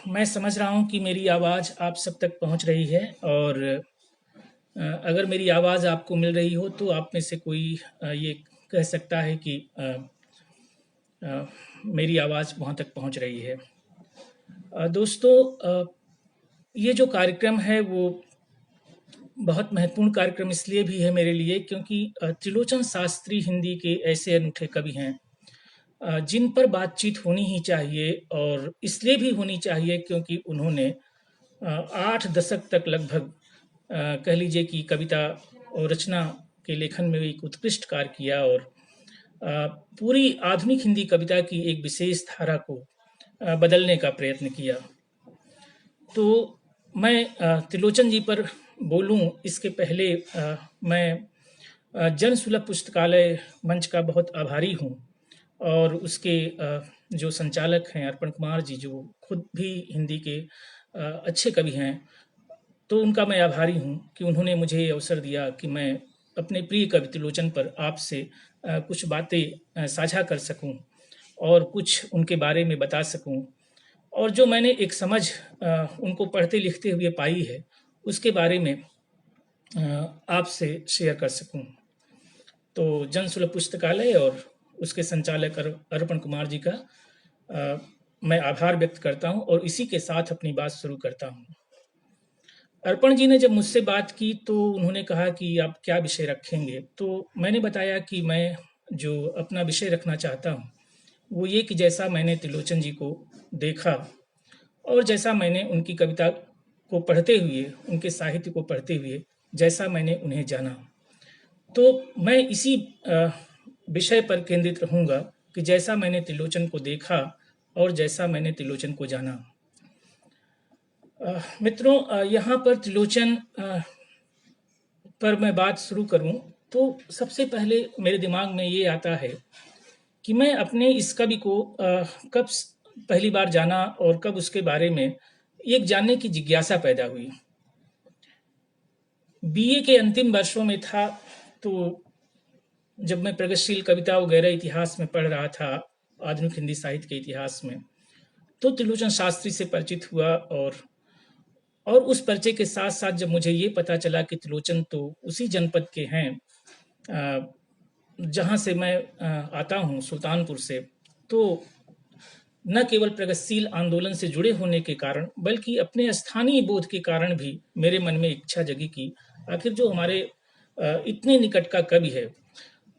मैं समझ रहा हूँ कि मेरी आवाज़ आप सब तक पहुँच रही है और अगर मेरी आवाज़ आपको मिल रही हो तो आप में से कोई ये कह सकता है कि अ, मेरी आवाज़ वहाँ तक पहुँच रही है। दोस्तों, ये जो कार्यक्रम है वो बहुत महत्वपूर्ण कार्यक्रम इसलिए भी है मेरे लिए क्योंकि त्रिलोचन शास्त्री हिंदी के ऐसे अनूठे कवि हैं जिन पर बातचीत होनी ही चाहिए और इसलिए भी होनी चाहिए क्योंकि उन्होंने 8 दशक तक लगभग कह लीजिए कि कविता और रचना के लेखन में एक उत्कृष्ट कार्य किया और पूरी आधुनिक हिंदी कविता की एक विशेष धारा को बदलने का प्रयत्न किया। तो मैं त्रिलोचन जी पर बोलूं इसके पहले मैं जन सुलभ पुस्तकालय मंच का बहुत आभारी हूं और उसके जो संचालक हैं अर्पण कुमार जी जो खुद भी हिंदी के अच्छे कवि हैं, तो उनका मैं आभारी हूँ कि उन्होंने मुझे ये अवसर दिया कि मैं अपने प्रिय कवि त्रिलोचन पर आपसे कुछ बातें साझा कर सकूं और कुछ उनके बारे में बता सकूं और जो मैंने एक समझ उनको पढ़ते लिखते हुए पाई है उसके बारे में आपसे शेयर कर सकूं। तो जन सुलभ पुस्तकालय और उसके संचालक अर्पण कुमार जी का मैं आभार व्यक्त करता हूं और इसी के साथ अपनी बात शुरू करता हूं। अर्पण जी ने जब मुझसे बात की तो उन्होंने कहा कि आप क्या विषय रखेंगे, तो मैंने बताया कि मैं जो अपना विषय रखना चाहता हूँ वो ये कि जैसा मैंने त्रिलोचन जी को देखा और जैसा मैंने उनकी कविता को पढ़ते हुए, उनके साहित्य को पढ़ते हुए जैसा मैंने उन्हें जाना, तो मैं इसी विषय पर केंद्रित रहूँगा कि जैसा मैंने त्रिलोचन को देखा और जैसा मैंने त्रिलोचन को जाना। मित्रों, यहाँ पर त्रिलोचन पर मैं बात शुरू करूं तो सबसे पहले मेरे दिमाग में ये आता है कि मैं अपने इस कवि को कब पहली बार जाना और कब उसके बारे में एक जानने की जिज्ञासा पैदा हुई। बीए के अंतिम वर्षों में था, तो जब मैं प्रगतिशील कविता वगैरह इतिहास में पढ़ रहा था, आधुनिक हिंदी साहित्य के इतिहास में, तो त्रिलोचन शास्त्री से परिचित हुआ और उस परिचय के साथ साथ जब मुझे ये पता चला कि त्रिलोचन तो उसी जनपद के हैं जहाँ से मैं आता हूँ, सुल्तानपुर से, तो न केवल प्रगतिशील आंदोलन से जुड़े होने के कारण बल्कि अपने स्थानीय बोध के कारण भी मेरे मन में इच्छा जगी कि आखिर जो हमारे इतने निकट का कवि है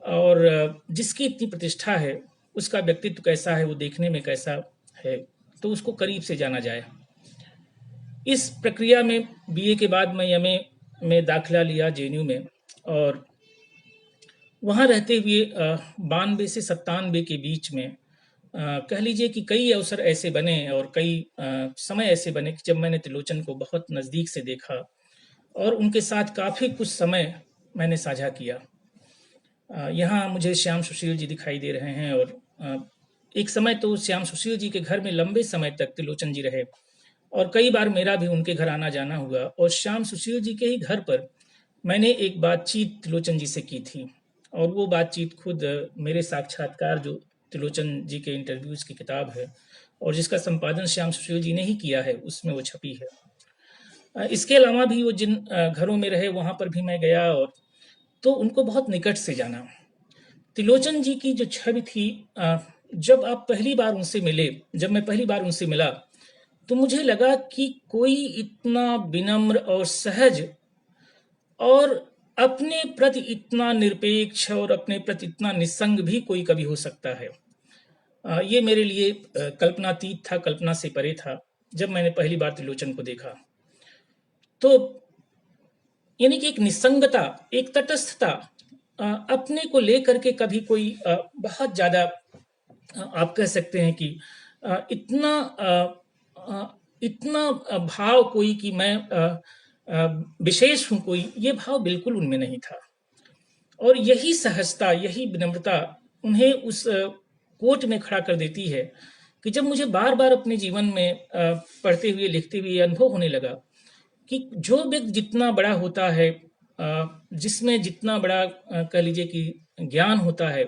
और जिसकी इतनी प्रतिष्ठा है उसका व्यक्तित्व कैसा है, वो देखने में कैसा है, तो उसको करीब से जाना जाए। इस प्रक्रिया में बीए के बाद मैं एमए में दाखिला लिया जेएनयू में और वहाँ रहते हुए 92 से 97 के बीच में कह लीजिए कि कई अवसर ऐसे बने और कई समय ऐसे बने कि जब मैंने त्रिलोचन को बहुत नज़दीक से देखा और उनके साथ काफ़ी कुछ समय मैंने साझा किया। यहाँ मुझे श्याम सुशील जी दिखाई दे रहे हैं और एक समय तो श्याम सुशील जी के घर में लंबे समय तक त्रिलोचन जी रहे और कई बार मेरा भी उनके घर आना जाना हुआ और श्याम सुशील जी के ही घर पर मैंने एक बातचीत त्रिलोचन जी से की थी और वो बातचीत खुद मेरे साक्षात्कार जो त्रिलोचन जी के इंटरव्यूज़ की किताब है और जिसका संपादन श्याम सुशील जी ने ही किया है, उसमें वो छपी है। इसके अलावा भी वो जिन घरों में रहे वहाँ पर भी मैं गया और तो उनको बहुत निकट से जाना। त्रिलोचन जी की जो छवि थी, जब आप पहली बार उनसे मिले, जब मैं पहली बार उनसे मिला तो मुझे लगा कि कोई इतना विनम्र और सहज और अपने प्रति इतना निरपेक्ष और अपने प्रति इतना निस्संग भी कोई कवि हो सकता है। ये मेरे लिए कल्पनातीत था, कल्पना से परे था जब मैंने पहली बार त्रिलोचन को देखा। तो यानी कि एक निस्संगता, एक तटस्थता, अपने को लेकर के कभी कोई बहुत ज़्यादा आप कह सकते हैं कि इतना इतना भाव कोई कि मैं विशेष हूँ कोई, ये भाव बिल्कुल उनमें नहीं था। और यही सहजता, यही विनम्रता उन्हें उस कोट में खड़ा कर देती है कि जब मुझे बार बार अपने जीवन में पढ़ते हुए लिखते हुए अनुभव होने लगा कि जो व्यक्ति जितना बड़ा होता है, जिसमें जितना बड़ा कह लीजिए कि ज्ञान होता है,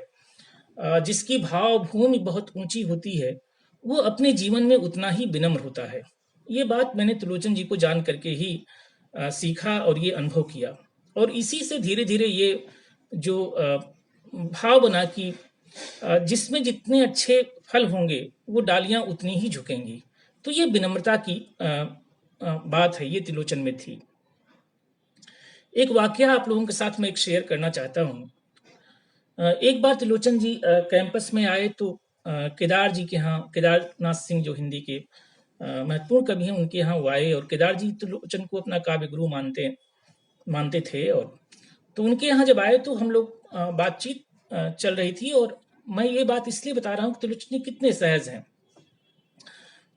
जिसकी भाव भूमि बहुत ऊंची होती है, वो अपने जीवन में उतना ही विनम्र होता है। ये बात मैंने त्रिलोचन जी को जान करके ही सीखा और ये अनुभव किया, और इसी से धीरे-धीरे ये जो भाव बना कि जिसमें जितने अच्छे फल होंगे, वो डालियाँ उतनी ही झुकेंगी। तो ये विनम्रता की बात है, ये त्रिलोचन में थी। एक वाकया आप लोगों के साथ मैं एक शेयर करना चाहता हूँ। एक बार त्रिलोचन जी कैंपस में आए तो केदार जी के यहाँ, केदारनाथ सिंह जो हिंदी के महत्वपूर्ण कवि हैं, उनके यहाँ वो आए, और केदार जी त्रिलोचन को अपना काव्य गुरु मानते मानते थे। और तो उनके यहाँ जब आए तो हम लोग बातचीत चल रही थी, और मैं ये बात इसलिए बता रहा हूँ कि त्रिलोचन जी कितने सहज हैं।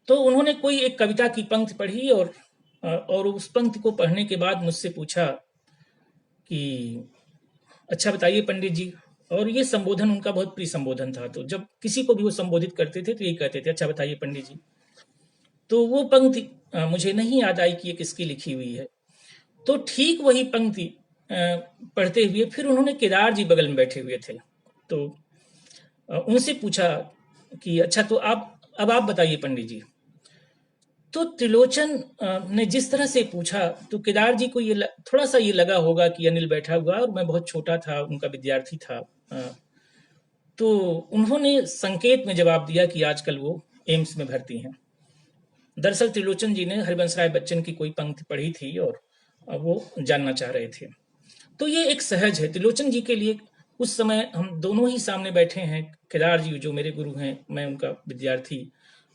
तो उन्होंने कोई एक कविता की पंक्ति पढ़ी, और उस पंक्ति को पढ़ने के बाद मुझसे पूछा कि अच्छा बताइए पंडित जी। और ये संबोधन उनका बहुत प्रिय संबोधन था, तो जब किसी को भी वो संबोधित करते थे तो यही कहते थे, अच्छा बताइए पंडित जी। तो वो पंक्ति मुझे नहीं याद आई कि ये किसकी लिखी हुई है। तो ठीक वही पंक्ति पढ़ते हुए फिर उन्होंने केदार जी बगल में बैठे हुए थे, तो उनसे पूछा कि अच्छा तो अब आप बताइए पंडित जी। तो त्रिलोचन ने जिस तरह से पूछा, तो केदार जी को ये थोड़ा सा ये लगा होगा कि अनिल बैठा हुआ और मैं बहुत छोटा था, उनका विद्यार्थी था। तो उन्होंने संकेत में जवाब दिया कि आजकल वो एम्स में भर्ती हैं। दरअसल त्रिलोचन जी ने हरिवंश राय बच्चन की कोई पंक्ति पढ़ी थी और वो जानना चाह रहे थे। तो ये एक सहज है त्रिलोचन जी के लिए। उस समय हम दोनों ही सामने बैठे हैं, केदार जी जो मेरे गुरु हैं, मैं उनका विद्यार्थी,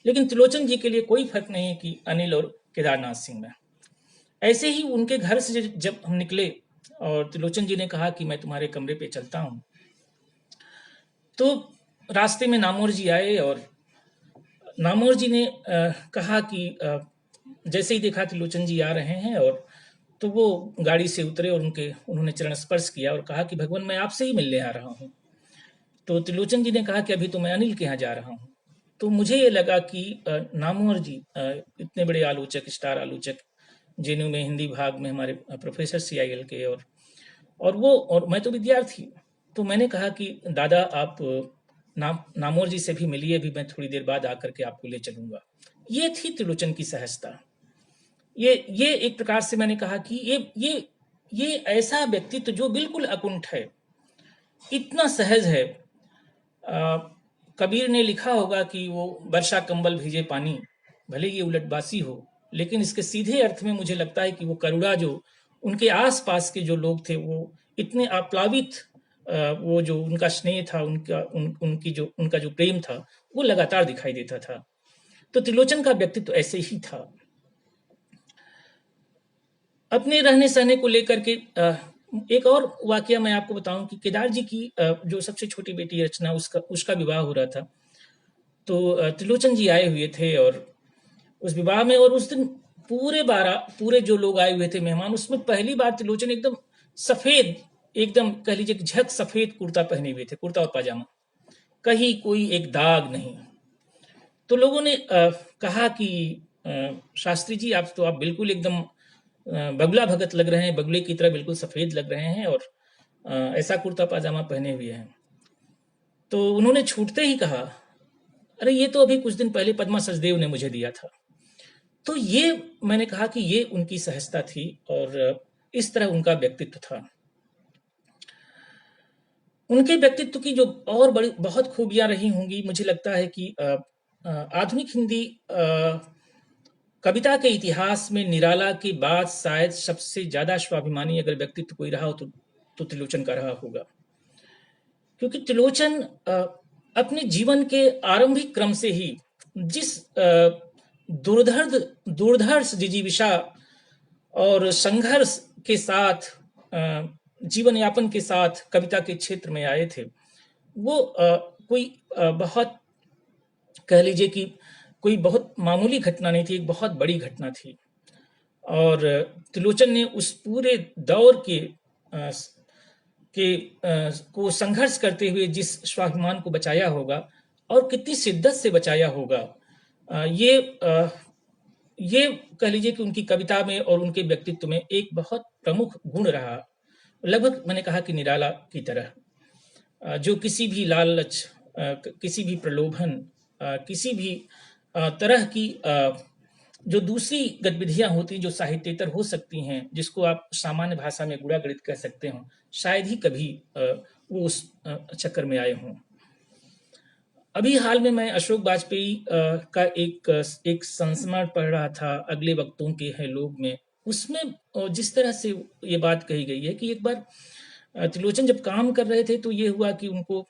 लेकिन त्रिलोचन जी के लिए कोई फर्क नहीं है कि अनिल और केदारनाथ सिंह में। ऐसे ही उनके घर से जब हम निकले और त्रिलोचन जी ने कहा कि मैं तुम्हारे कमरे पे चलता हूँ, तो रास्ते में नामोर जी आए, और नामोर जी ने कहा कि जैसे ही देखा त्रिलोचन जी आ रहे हैं, और तो वो गाड़ी से उतरे और उन्होंने चरण स्पर्श किया और कहा कि भगवान मैं आपसे ही मिलने आ रहा हूँ। तो त्रिलोचन जी ने कहा कि अभी तो मैं अनिल के यहाँ जा रहा हूँ। तो मुझे ये लगा कि नामवर जी इतने बड़े आलोचक, स्टार आलोचक, जेएनयू में हिंदी भाग में हमारे प्रोफेसर सीआईएल के, और मैं तो विद्यार्थी। तो मैंने कहा कि दादा आप नामवर जी से भी मिलिए, अभी मैं थोड़ी देर बाद आकर के आपको ले चलूंगा। ये थी त्रिलोचन की सहजता। ये एक प्रकार से मैंने कहा कि ये ऐसा व्यक्तित्व जो बिल्कुल अकुंठ है, इतना सहज है। कबीर ने लिखा होगा कि वो वर्षा कंबल भीजे पानी, भले ये उलटबासी हो, लेकिन इसके सीधे अर्थ में मुझे लगता है कि वो करुणा जो उनके आसपास के जो लोग थे, वो इतने आप्लावित, वो जो उनका स्नेह था, उनका जो प्रेम था, वो लगातार दिखाई देता था। तो त्रिलोचन का व्यक्तित्व ऐसे ही था। अपने रहने सहने को लेकर के एक और वाकया मैं आपको बताऊं कि केदार जी की जो सबसे छोटी बेटी रचना, उसका विवाह हो रहा था। तो त्रिलोचन जी आए हुए थे और उस विवाह में, और उस दिन पूरे जो लोग आए हुए थे मेहमान, उसमें पहली बार त्रिलोचन एकदम सफेद, एकदम कह लीजिए झक सफेद कुर्ता पहने हुए थे, कुर्ता और पाजामा, कहीं कोई एक दाग नहीं। तो लोगों ने कहा कि शास्त्री जी आप बिल्कुल एकदम बगुला भगत लग रहे हैं, बगुले की तरह बिल्कुल सफेद लग रहे हैं, और ऐसा कुर्ता पाजामा पहने हुए हैं। तो उन्होंने छूटते ही कहा, अरे ये तो अभी कुछ दिन पहले पद्मा सचदेव ने मुझे दिया था। तो ये मैंने कहा कि ये उनकी सहजता थी, और इस तरह उनका व्यक्तित्व था। उनके व्यक्तित्व की जो और बड़ी बहुत खूबियां रही होंगी, मुझे लगता है कि आधुनिक हिंदी कविता के इतिहास में निराला के बाद शायद सबसे ज्यादा स्वाभिमानी अगर व्यक्तित्व कोई रहा हो तो त्रिलोचन का रहा होगा। क्योंकि त्रिलोचन अपने जीवन के आरंभिक क्रम से ही जिस दुर्धर्ष जिजीविषा और संघर्ष के साथ, जीवन यापन के साथ कविता के क्षेत्र में आए थे, वो कोई बहुत, कह लीजिए कि कोई बहुत मामूली घटना नहीं थी, एक बहुत बड़ी घटना थी। और त्रिलोचन ने उस पूरे दौर को संघर्ष करते हुए जिस स्वाभिमान को बचाया होगा, और कितनी शिद्दत से बचाया होगा, ये कह लीजिए कि उनकी कविता में और उनके व्यक्तित्व में एक बहुत प्रमुख गुण रहा। लगभग मैंने कहा कि निराला की तरह, जो किसी भी लालच, किसी भी प्रलोभन, किसी भी तरह की जो दूसरी गतिविधियां होती जो साहित्येतर हो सकती हैं, जिसको आप सामान्य भाषा में गूढ़ागणित कह सकते हो, शायद ही कभी वो उस चक्कर में आए हों। अभी हाल में मैं अशोक वाजपेयी का एक संस्मरण पढ़ रहा था, अगले वक्तों के हैं लोग में। उसमें जिस तरह से ये बात कही गई है कि एक बार त्रिलोचन जब काम कर रहे थे तो ये हुआ कि उनको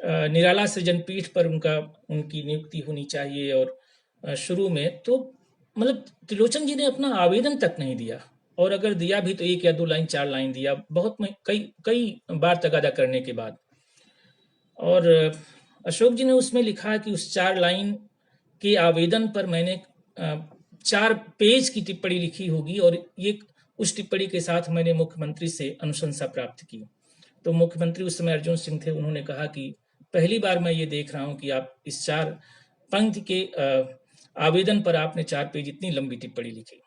निराला सृजन पीठ पर उनकी नियुक्ति होनी चाहिए, और शुरू में तो मतलब त्रिलोचन जी ने अपना आवेदन तक नहीं दिया, और अगर दिया भी तो 1 या 2 लाइन 4 लाइन दिया, बहुत में कई कई बार तगादा करने के बाद। और अशोक जी ने उसमें लिखा कि उस 4 लाइन के आवेदन पर मैंने 4 पेज की टिप्पणी लिखी होगी, और ये उस टिप्पणी के साथ मैंने मुख्यमंत्री से अनुशंसा प्राप्त की। तो मुख्यमंत्री उस समय अर्जुन सिंह थे, उन्होंने कहा कि पहली बार मैं ये देख रहा हूँ कि आप इस 4 पंक्ति के आवेदन पर आपने 4 पेज इतनी लंबी टिप्पणी लिखी।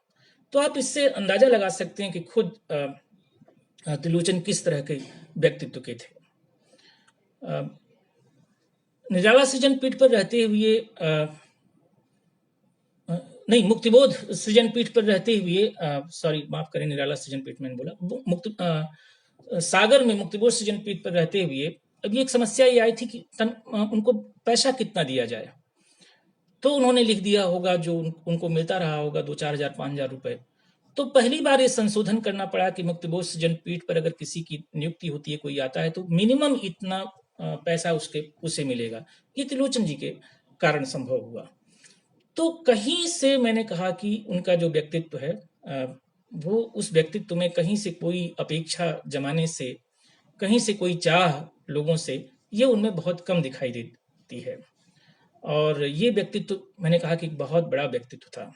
तो आप इससे अंदाजा लगा सकते हैं कि खुद त्रिलोचन किस तरह के व्यक्तित्व के थे। निराला सृजन पीठ पर रहते हुए नहीं, मुक्तिबोध सृजन पीठ पर रहते हुए, सॉरी माफ करें, निराला सृजन पीठ मैंने बोला, सागर में मुक्तिबोध सृजन पीठ पर रहते हुए अभी एक समस्या ये आई थी कि उनको पैसा कितना दिया जाए। तो उन्होंने लिख दिया होगा जो उनको मिलता रहा होगा 2-4 हजार 5 हजार रुपए। तो पहली बार ये संशोधन करना पड़ा कि मुक्तिबोध सृजन पीठ पर अगर किसी की नियुक्ति होती है, कोई आता है, तो मिनिमम इतना पैसा उसे मिलेगा। ये त्रिलोचन जी के कारण संभव हुआ। तो कहीं से मैंने कहा कि उनका जो व्यक्तित्व है, वो उस व्यक्तित्व में कहीं से कोई अपेक्षा जमाने से, कहीं से कोई चाह लोगों से, ये उनमें बहुत कम दिखाई देती है। और ये व्यक्तित्व मैंने कहा कि बहुत बड़ा व्यक्तित्व था।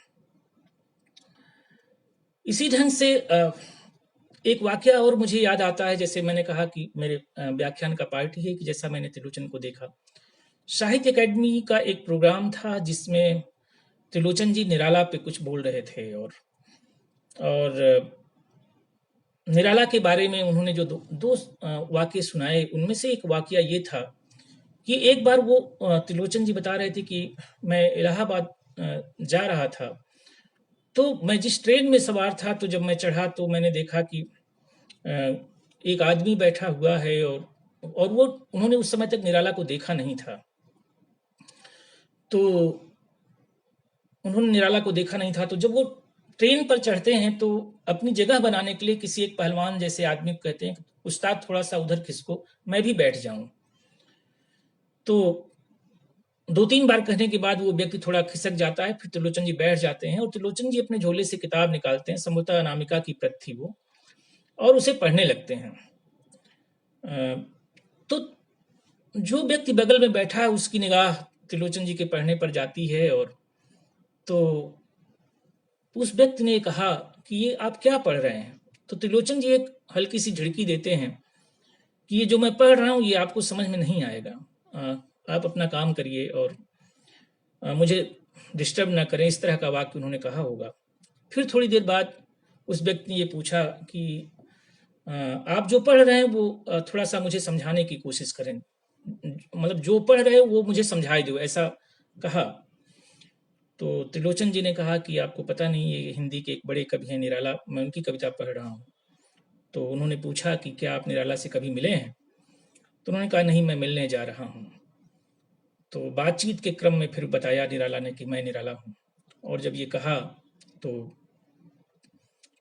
इसी ढंग से एक वाकया और मुझे याद आता है, जैसे मैंने कहा कि मेरे व्याख्यान का पार्ट ही है कि जैसा मैंने त्रिलोचन को देखा। साहित्य अकेडमी का एक प्रोग्राम था जिसमें त्रिलोचन जी निराला पे कुछ बोल रहे थे, और निराला के बारे में उन्होंने जो दो वाक्य सुनाए, उनमें से एक वाकया ये था कि एक बार वो त्रिलोचन जी बता रहे थे कि मैं इलाहाबाद जा रहा था, तो मैं जिस ट्रेन में सवार था, तो जब मैं चढ़ा तो मैंने देखा कि एक आदमी बैठा हुआ है, और वो उन्होंने उस समय तक निराला को देखा नहीं था। तो उन्होंने निराला को देखा नहीं था, तो जब वो ट्रेन पर चढ़ते हैं तो अपनी जगह बनाने के लिए किसी एक पहलवान जैसे आदमी को कहते हैं, उस्ताद थोड़ा सा उधर खिसको, मैं भी बैठ जाऊं। तो 2-3 बार कहने के बाद वो व्यक्ति थोड़ा खिसक जाता है, फिर त्रिलोचन जी बैठ जाते हैं, और त्रिलोचन जी अपने झोले से किताब निकालते हैं, संभवतः अनामिका की प्रत थी वो, और उसे पढ़ने लगते हैं। तो जो व्यक्ति बगल में बैठा है उसकी निगाह त्रिलोचन जी के पढ़ने पर जाती है, और तो उस व्यक्ति ने कहा कि ये आप क्या पढ़ रहे हैं? तो त्रिलोचन जी एक हल्की सी झिड़की देते हैं कि ये जो मैं पढ़ रहा हूँ ये आपको समझ में नहीं आएगा, आप अपना काम करिए और मुझे डिस्टर्ब ना करें, इस तरह का वाक्य उन्होंने कहा होगा। फिर थोड़ी देर बाद उस व्यक्ति ने ये पूछा कि आप जो पढ़ रहे हैं वो थोड़ा सा मुझे समझाने की कोशिश करें, मतलब जो पढ़ रहे हो वो मुझे समझाई दो, ऐसा कहा। तो त्रिलोचन जी ने कहा कि आपको पता नहीं, ये हिंदी के एक बड़े कवि हैं निराला, मैं उनकी कविता पढ़ रहा हूँ। तो उन्होंने पूछा कि क्या आप निराला से कभी मिले हैं? तो उन्होंने कहा नहीं, मैं मिलने जा रहा हूँ। तो बातचीत के क्रम में फिर बताया निराला ने कि मैं निराला हूँ, और जब ये कहा तो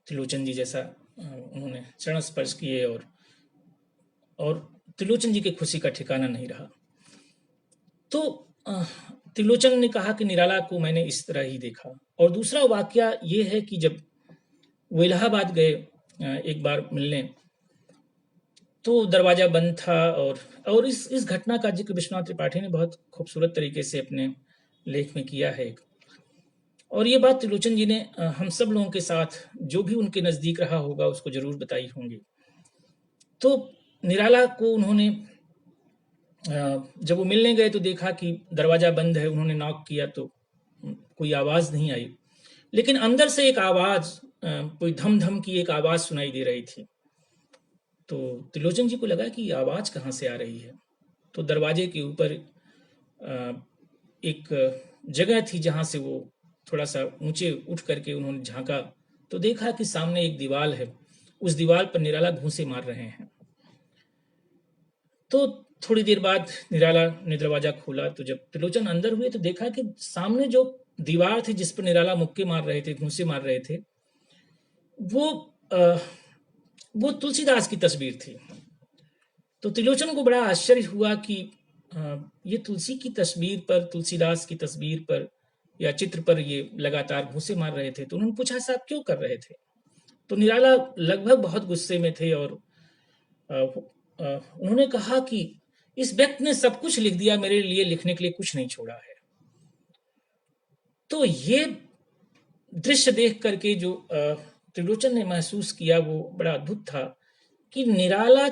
त्रिलोचन जी जैसा उन्होंने चरण स्पर्श किए, और त्रिलोचन जी की खुशी का ठिकाना नहीं रहा। तो त्रिलोचन ने कहा कि निराला को मैंने इस तरह ही देखा। और दूसरा वाकया ये है कि जब वो इलाहाबाद गए एक बार मिलने, तो दरवाजा बंद था, और इस घटना का जिक्र विश्वनाथ त्रिपाठी ने बहुत खूबसूरत तरीके से अपने लेख में किया है। और ये बात त्रिलोचन जी ने हम सब लोगों के साथ, जो भी उनके नज़दीक रहा होगा, उसको जरूर बताई होंगी। तो निराला को उन्होंने जब वो मिलने गए तो देखा कि दरवाजा बंद है, उन्होंने नॉक किया तो कोई आवाज़ नहीं आई, लेकिन अंदर से एक आवाज़, कोई धम धम की एक आवाज़ सुनाई दे रही थी। तो त्रिलोचन जी को लगा कि आवाज़ कहाँ से आ रही है। तो दरवाजे के ऊपर एक जगह थी जहाँ से वो थोड़ा-सा ऊँचे उठ करके उन्होंने झाँका, तो देखा कि सामने एक दीवाल है, उस दीवाल पर निराला घूँसे मार रहे हैं। तो थोड़ी देर बाद निराला ने दरवाज़ा खोला, तो जब त्रिलोचन अंदर हुए तो देखा कि सामने जो दीवार थी जिस पर निराला मुक्के मार रहे थे, घूँसे मार रहे थे, वो अ, वो तुलसीदास की तस्वीर थी। तो त्रिलोचन को बड़ा आश्चर्य हुआ कि ये तुलसी की तस्वीर पर, तुलसीदास की तस्वीर पर या चित्र पर ये लगातार घूंसे मार रहे थे। तो उन्होंने पूछा, साहब क्यों कर रहे थे? तो निराला लगभग बहुत गुस्से में थे और उन्होंने कहा कि इस व्यक्ति ने सब कुछ लिख दिया, मेरे लिए लिखने के लिए कुछ नहीं छोड़ा है। तो ये दृश्य देख करके जो त्रिलोचन ने महसूस किया वो बड़ा अद्भुत था कि निराला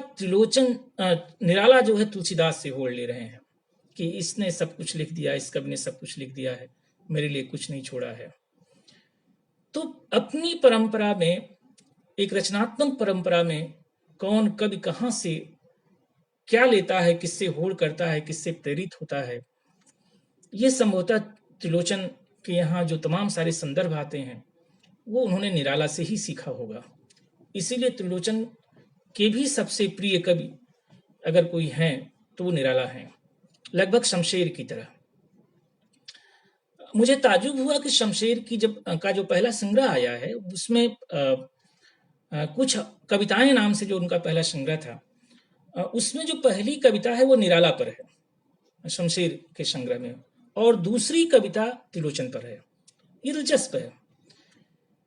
जो है तुलसीदास से होड़ ले रहे हैं कि इसने सब कुछ लिख दिया, इस कवि ने सब कुछ लिख दिया है, मेरे लिए कुछ नहीं छोड़ा है। तो अपनी परंपरा में, एक रचनात्मक परंपरा में, कौन कवि कहाँ से क्या लेता है, किससे होड़ करता है, किससे प्रेरित होता है, ये संभवतः त्रिलोचन के यहाँ जो तमाम सारे संदर्भ आते हैं वो उन्होंने निराला से ही सीखा होगा। इसीलिए त्रिलोचन के भी सबसे प्रिय कवि अगर कोई हैं तो वो निराला हैं, लगभग शमशेर की तरह। मुझे ताज्जुब हुआ कि शमशेर की का जो पहला संग्रह आया है उसमें कुछ कविताएं नाम से जो उनका पहला संग्रह था, उसमें जो पहली कविता है वो निराला पर है शमशेर के संग्रह में, और दूसरी कविता त्रिलोचन पर है। ये दिलचस्प है।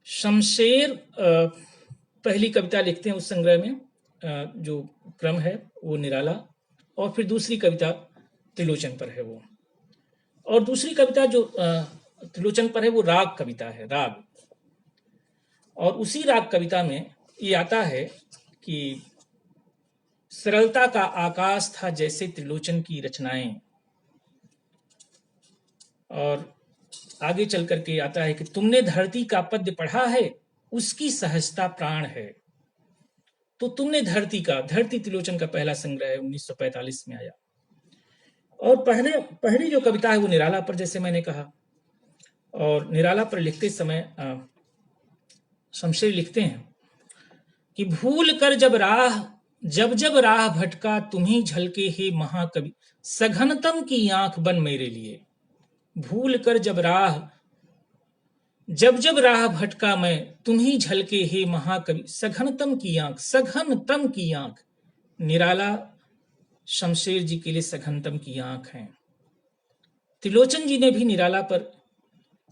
शमशेर पहली कविता लिखते हैं उस संग्रह में, जो क्रम है वो निराला, और फिर दूसरी कविता त्रिलोचन पर है वो, और दूसरी कविता जो त्रिलोचन पर है वो राग कविता है, राग। और उसी राग कविता में ये आता है कि सरलता का आकाश था जैसे त्रिलोचन की रचनाएं, और आगे चल करके आता है कि तुमने धरती का पद्य पढ़ा है, उसकी सहजता प्राण है। तो तुमने धरती त्रिलोचन का पहला संग्रह है, 1945 में आया। और पहली जो कविता है वो निराला पर, जैसे मैंने कहा, और निराला पर लिखते समय शमशेर लिखते हैं कि भूल कर जब राह भटका तुम्ही झलके हे महाकवि, सघनतम की आंख बन मेरे लिए। भूल कर जब राह भटका मैं, तुम्ही झलके हे महाकवि, सघनतम की आंख। निराला शमशेर जी के लिए सघनतम की आंख है। त्रिलोचन जी ने भी निराला पर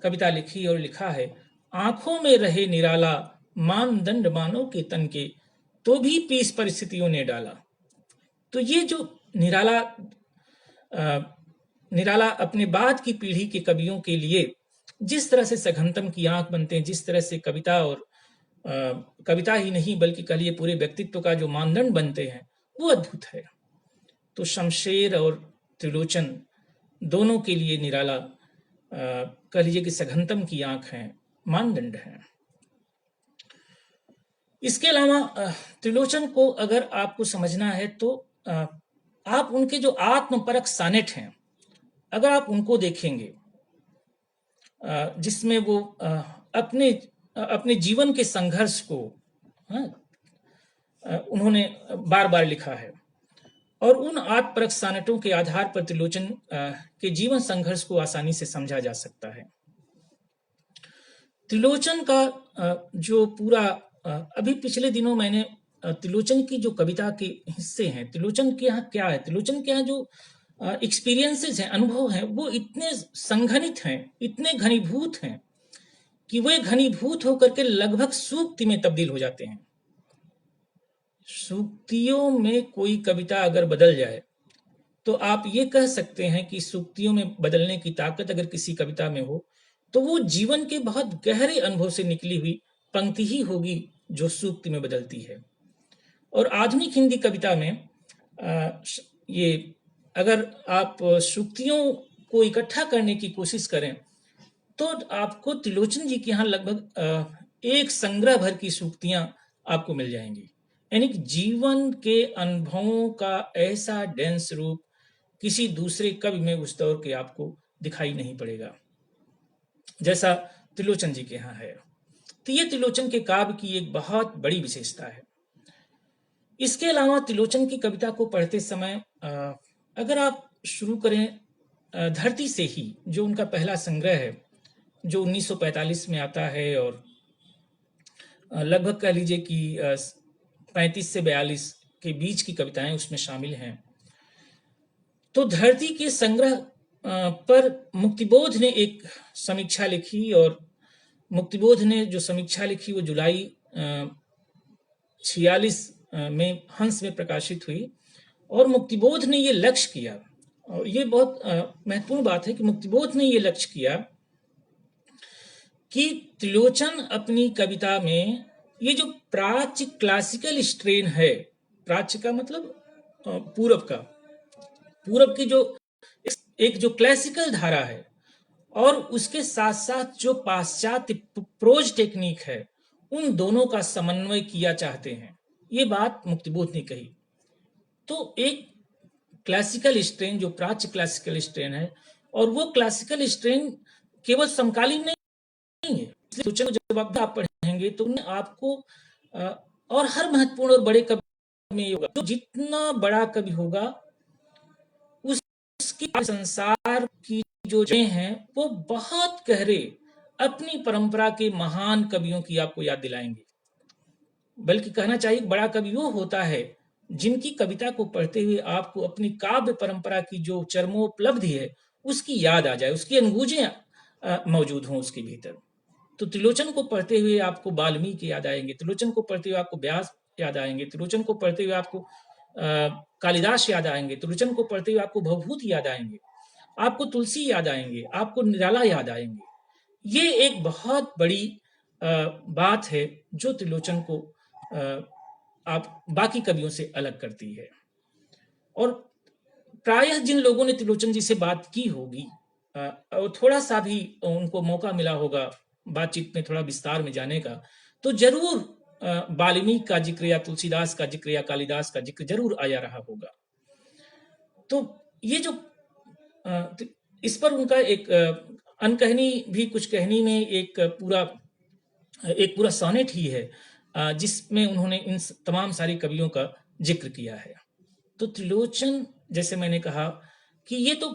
कविता लिखी और लिखा है, आंखों में रहे निराला, मानदंड मानव के तन के, तो भी पीस परिस्थितियों ने डाला। तो ये जो निराला अपने बाद की पीढ़ी के कवियों के लिए जिस तरह से सघनतम की आंख बनते हैं, जिस तरह से कविता, और कविता ही नहीं बल्कि कहिए पूरे व्यक्तित्व का जो मानदंड बनते हैं, वो अद्भुत है। तो शमशेर और त्रिलोचन दोनों के लिए निराला कह लीजिए कि सघनतम की आंख है, मानदंड है। इसके अलावा त्रिलोचन को अगर आपको समझना है तो आप उनके जो आत्मपरक सानेट हैं, अगर आप उनको देखेंगे, जिसमें वो अपने जीवन के संघर्ष को उन्होंने बार बार लिखा है, और उन आत्मपरक सानेटों के आधार पर त्रिलोचन के जीवन संघर्ष को आसानी से समझा जा सकता है। त्रिलोचन का जो पूरा अभी पिछले दिनों मैंने त्रिलोचन की जो कविता के हिस्से हैं, त्रिलोचन के यहाँ क्या है, त्रिलोचन के यहाँ जो एक्सपीरियंसेस हैं, अनुभव हैं, वो इतने संघनित हैं, इतने घनीभूत हैं कि वे घनीभूत होकर के लगभग सूक्ति में तब्दील हो जाते हैं। सूक्तियों में कोई कविता अगर बदल जाए तो आप ये कह सकते हैं कि सूक्तियों में बदलने की ताकत अगर किसी कविता में हो तो वो जीवन के बहुत गहरे अनुभव से निकली हुई पंक्ति ही होगी जो सूक्ति में बदलती है। और आधुनिक हिंदी कविता में ये अगर आप सूक्तियों को इकट्ठा करने की कोशिश करें तो आपको त्रिलोचन जी के यहाँ लगभग एक संग्रह भर की सूक्तियां आपको मिल जाएंगी। यानी कि जीवन के अनुभवों का ऐसा डेंस रूप किसी दूसरे कवि में उस दौर के आपको दिखाई नहीं पड़ेगा, जैसा त्रिलोचन जी के यहाँ है। तो ये त्रिलोचन के काव्य की एक बहुत बड़ी विशेषता है। इसके अलावा त्रिलोचन की कविता को पढ़ते समय अगर आप शुरू करें धरती से ही, जो उनका पहला संग्रह है, जो 1945 में आता है और लगभग कह लीजिए कि 35 से 42 के बीच की कविताएं उसमें शामिल हैं। तो धरती के संग्रह पर मुक्तिबोध ने एक समीक्षा लिखी, और मुक्तिबोध ने जो समीक्षा लिखी वो जुलाई 46 में हंस में प्रकाशित हुई। और मुक्तिबोध ने ये लक्ष्य किया, और ये बहुत महत्वपूर्ण बात है कि मुक्तिबोध ने ये लक्ष्य किया कि त्रिलोचन अपनी कविता में ये जो प्राच्य क्लासिकल स्ट्रेन है, प्राच्य का मतलब पूरब का, पूरब की जो एक जो क्लासिकल धारा है, और उसके साथ साथ जो पाश्चात्य प्रोज टेक्निक है, उन दोनों का समन्वय किया चाहते हैं। ये बात मुक्तिबोध ने कही। तो एक क्लासिकल स्ट्रेन, जो प्राच्य क्लासिकल स्ट्रेन है, और वो क्लासिकल स्ट्रेन केवल समकालीन नहीं है, इसलिए जब आप पढ़ेंगे तो आपको और हर महत्वपूर्ण और बड़े कवि में होगा, तो जितना बड़ा कवि होगा उसकी संसार की जो जड़ें हैं वो बहुत गहरे अपनी परंपरा के महान कवियों की आपको याद दिलाएंगे। बल्कि कहना चाहिए बड़ा कवि वो होता है जिनकी कविता को पढ़ते हुए आपको अपनी काव्य परंपरा की जो चरमोपलब्धि है उसकी याद आ जाए, उसकी अनुभूतियां मौजूद हों उसके भीतर। तो त्रिलोचन को पढ़ते हुए आपको वाल्मीकि याद आएंगे, त्रिलोचन को पढ़ते हुए आपको व्यास याद आएंगे, त्रिलोचन को पढ़ते हुए आपको कालिदास याद आएंगे, त्रिलोचन को पढ़ते हुए आपको भवभूति याद आएंगे, आपको तुलसी याद आएंगे, आपको निराला याद आएंगे। ये एक बहुत बड़ी बात है जो त्रिलोचन को आप बाकी कवियों से अलग करती है। और प्रायः जिन लोगों ने त्रिलोचन जी से बात की होगी और थोड़ा सा भी उनको मौका मिला होगा बातचीत में थोड़ा विस्तार में जाने का, तो जरूर वाल्मीकि का जिक्र या तुलसीदास का जिक्र या कालिदास का जिक्र जरूर आया रहा होगा। तो ये जो इस पर उनका एक अनकहनी भी कुछ कहनी में एक पूरा सोनेट ही है जिसमें उन्होंने इन तमाम सारी कवियों का जिक्र किया है। तो त्रिलोचन, जैसे मैंने कहा कि ये तो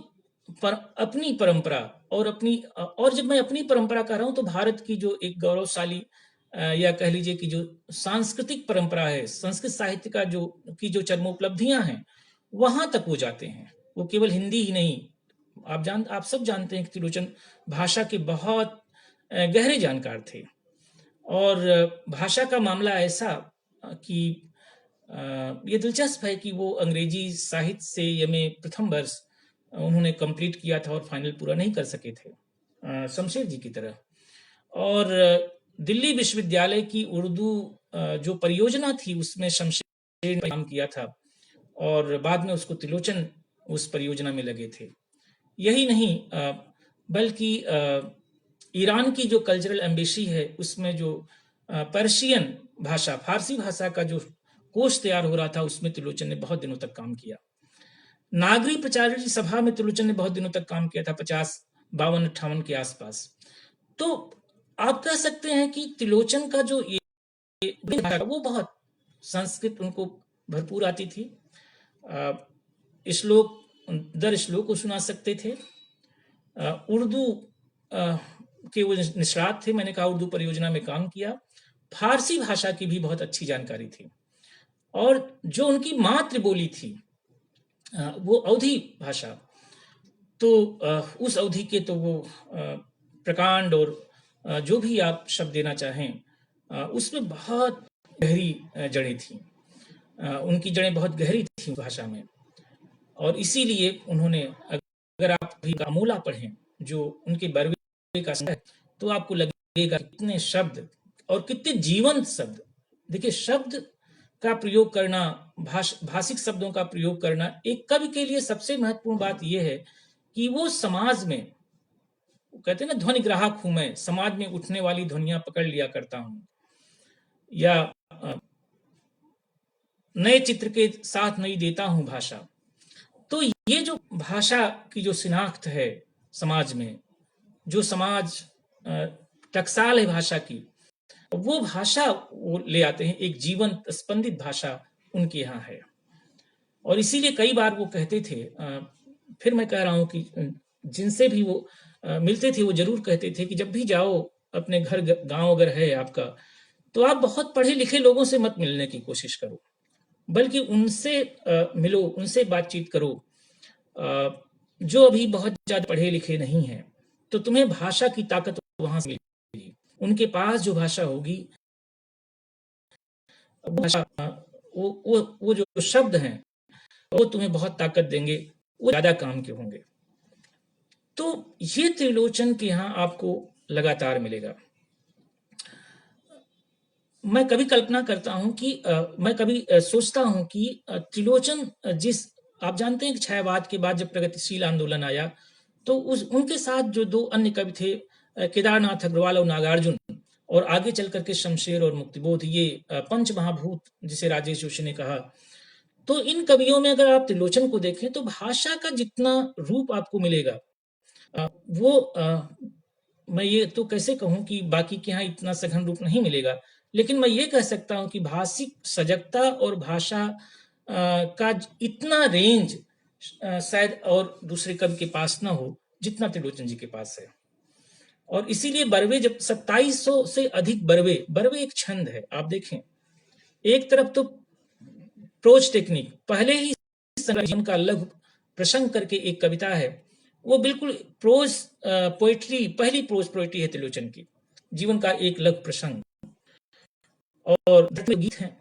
अपनी परंपरा और जब मैं अपनी परंपरा कह रहा हूं तो भारत की जो एक गौरवशाली या कह लीजिए कि जो सांस्कृतिक परंपरा है, संस्कृत साहित्य का जो चरमोपलब्धियां हैं वहां तक वो जाते हैं। वो केवल हिंदी ही नहीं, आप सब जानते हैं कि त्रिलोचन भाषा के बहुत गहरे जानकार थे। और भाषा का मामला ऐसा कि ये दिलचस्प है कि वो अंग्रेजी साहित्य से एमए प्रथम वर्ष उन्होंने कंप्लीट किया था और फाइनल पूरा नहीं कर सके थे, शमशेर जी की तरह। और दिल्ली विश्वविद्यालय की उर्दू जो परियोजना थी उसमें शमशेर ने काम किया था, और बाद में उसको त्रिलोचन उस परियोजना में लगे थे। यही नहीं बल्कि ईरान की जो कल्चरल एम्बेसी है उसमें जो पर्शियन भाषा, फारसी भाषा का जो कोश तैयार हो रहा था उसमें त्रिलोचन ने बहुत दिनों तक काम किया। नागरी प्रचारक सभा में त्रिलोचन ने बहुत दिनों तक काम किया था, 50, 52, 58 के आसपास। तो आप कह सकते हैं कि त्रिलोचन का जो ये वो बहुत संस्कृत उनको भरपूर आती थी, श्लोक दर श्लोक को सुना सकते थे, उर्दू के वो निष्णात थे, मैंने कहा उर्दू परियोजना में काम किया, फारसी भाषा की भी बहुत अच्छी जानकारी थी, और जो उनकी मातृबोली थी वो अवधी भाषा, तो उस अवधि के तो वो प्रकांड और जो भी आप शब्द देना चाहें उसमें बहुत गहरी जड़ें थी, उनकी जड़ें बहुत गहरी थी भाषा में। और इसीलिए उन्होंने, अगर आप भी कामोला पढ़ें जो उनके बरवे का है, तो आपको लगेगा कितने शब्द और कितने जीवंत शब्द। देखिए, शब्द का प्रयोग करना, भाषिक शब्दों का प्रयोग करना एक कवि के लिए सबसे महत्वपूर्ण बात यह है कि वो समाज में, कहते हैं ना ध्वनि ग्राहक हूं मैं, समाज में उठने वाली ध्वनियां पकड़ लिया करता हूं, या नए चित्र के साथ नई देता हूं भाषा। तो ये जो भाषा की जो शिनाख्त है समाज में, जो समाज टकसाल है भाषा की, वो भाषा वो ले आते हैं, एक जीवंत स्पंदित भाषा उनके यहाँ है। और इसीलिए कई बार वो कहते थे, फिर मैं कह रहा हूँ कि जिनसे भी वो मिलते थे वो जरूर कहते थे कि जब भी जाओ अपने घर गांव अगर है आपका, तो आप बहुत पढ़े लिखे लोगों से मत मिलने की कोशिश करो, बल्कि उनसे मिलो, उनसे बातचीत करो जो अभी बहुत ज्यादा पढ़े लिखे नहीं हैं। तो तुम्हें भाषा की ताकत वहां से मिलेगी। उनके पास जो भाषा होगी, भाषा वो जो शब्द हैं वो तुम्हें बहुत ताकत देंगे, वो ज्यादा काम के होंगे। तो ये त्रिलोचन के यहाँ आपको लगातार मिलेगा। मैं कभी कल्पना करता हूं कि मैं कभी सोचता हूं कि त्रिलोचन जिस आप जानते हैं कि छायावाद के बाद जब प्रगतिशील आंदोलन आया, तो उनके साथ जो दो अन्य कवि थे, केदारनाथ अग्रवाल और नागार्जुन, और आगे चल करके शमशेर और मुक्तिबोध, ये पंच महाभूत जिसे राजेश जोशी ने कहा। तो इन कवियों में अगर आप त्रिलोचन को देखें तो भाषा का जितना रूप आपको मिलेगा, वो मैं ये तो कैसे कहूं कि बाकी के यहाँ इतना सघन रूप नहीं मिलेगा, लेकिन मैं ये कह सकता हूं कि भाषिक सजगता और भाषा का इतना रेंज शायद और दूसरे कवि के पास ना हो जितना त्रिलोचन जी के पास है। और इसीलिए बरवे, जब 2700 से अधिक बरवे एक छंद है। आप देखें, एक तरफ तो प्रोज टेक्निक, पहले ही जीवन का लघु प्रसंग करके एक कविता है, वो बिल्कुल प्रोज पोएट्री, पहली प्रोज पोएट्री है त्रिलोचन की, जीवन का एक लघु प्रसंग, और गीत हैं।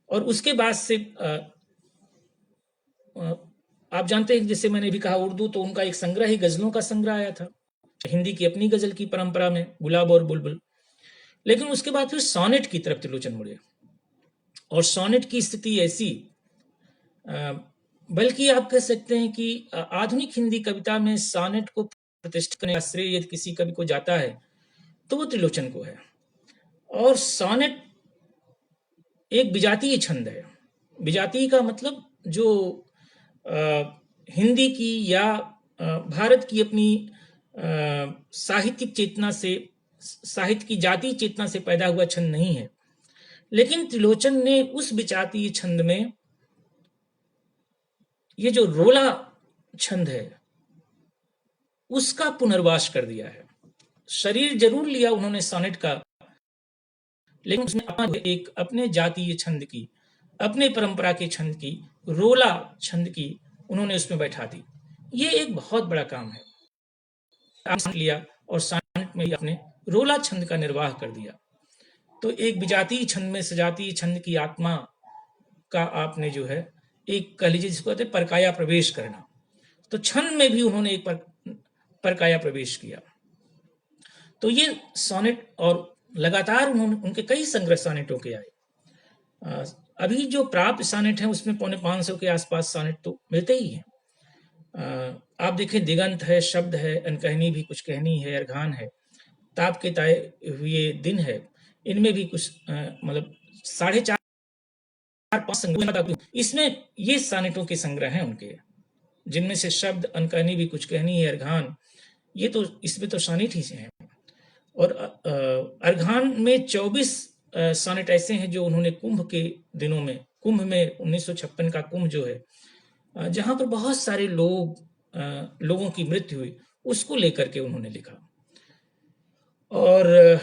और उसके बाद से आप जानते हैं, जैसे मैंने भी कहा, उर्दू तो उनका एक संग्रह ही, गजलों का संग्रह आया था। हिंदी की अपनी गजल की परंपरा में गुलाब और बुलबुल। लेकिन उसके बाद फिर सोनेट की तरफ त्रिलोचन मुड़े, और सोनेट की स्थिति ऐसी, बल्कि आप कह सकते हैं कि आधुनिक हिंदी कविता में सोनेट को प्रतिष्ठित करने का श्रेय यदि किसी कवि को जाता है तो वो त्रिलोचन को है। और सोनेट एक विजातीय छंद है। विजातीय का मतलब जो हिंदी की या भारत की अपनी साहित्यिक चेतना से, साहित्य की जातीय चेतना से पैदा हुआ छंद नहीं है। लेकिन त्रिलोचन ने उस विजातीय छंद में ये जो रोला छंद है उसका पुनर्वास कर दिया है। शरीर जरूर लिया उन्होंने सोनेट का, लेकिन उसने एक अपने जातीय छंद की, अपने परंपरा के छंद की, रोला छंद की उन्होंने उसमें बैठा दी। ये एक बहुत बड़ा काम है। लिया और सोनेट में अपने रोला छंद का निर्वाह कर दिया। तो एक विजातीय छंद में सजातीय छंद की आत्मा का आपने जो है एक, कह लीजिए जिसको कहते हैं परकाया प्रवेश करना, तो छंद में भी उन्होंने एक परकाया प्रवेश किया। तो ये सोनेट, और लगातार उन्होंने, उनके कई संग्रह सोनेटों के आए। अभी जो प्राप्त सोनेट है उसमें 550 के आसपास सोनेट तो मिलते ही हैं। आप देखें, दिगंत है, शब्द है, अनकहनी भी कुछ कहनी है, अर्घान है, ताप के ताए हुए दिन है, इनमें भी कुछ मतलब 4.5-5 संग्रह, इसमें ये सोनेटों के संग्रह हैं उनके, जिनमें से शब्द, अनकहनी भी कुछ कहनी है, अर्घान, ये तो इसमें तो सोनेट ही से हैं। और अर्घान में 24 सोनेट ऐसे हैं जो उन्होंने कुंभ के दिनों में, कुंभ में 1956 का कुंभ जो है, जहां पर बहुत सारे लोगों की मृत्यु हुई, उसको लेकर के उन्होंने लिखा। और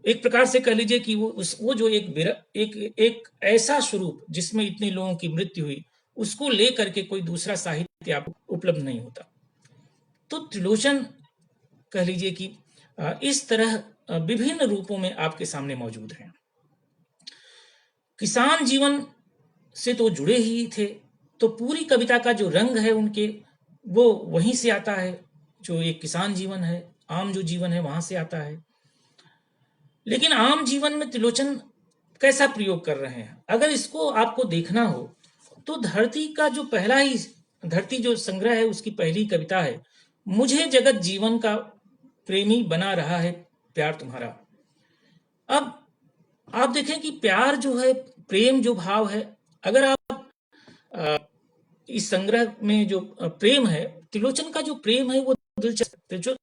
एक प्रकार से कह लीजिए कि वो जो एक ऐसा स्वरूप जिसमें इतने लोगों की मृत्यु हुई, उसको लेकर के कोई दूसरा साहित्य आपको उपलब्ध नहीं होता। तो त्रिलोचन कह लीजिए कि इस तरह विभिन्न रूपों में आपके सामने मौजूद हैं। किसान जीवन से तो जुड़े ही थे, तो पूरी कविता का जो रंग है उनके, वो वहीं से आता है। जो एक किसान जीवन है, आम जो जीवन है, वहां से आता है। लेकिन आम जीवन में त्रिलोचन कैसा प्रयोग कर रहे हैं, अगर इसको आपको देखना हो तो धरती का जो पहला ही, धरती जो संग्रह है उसकी पहली कविता है, मुझे जगत जीवन का प्रेमी बना रहा है प्यार तुम्हारा। अब आप देखें कि प्यार जो है, प्रेम जो भाव है, अगर आप इस संग्रह में जो प्रेम है, त्रिलोचन का जो प्रेम है वो दिलचस्प जो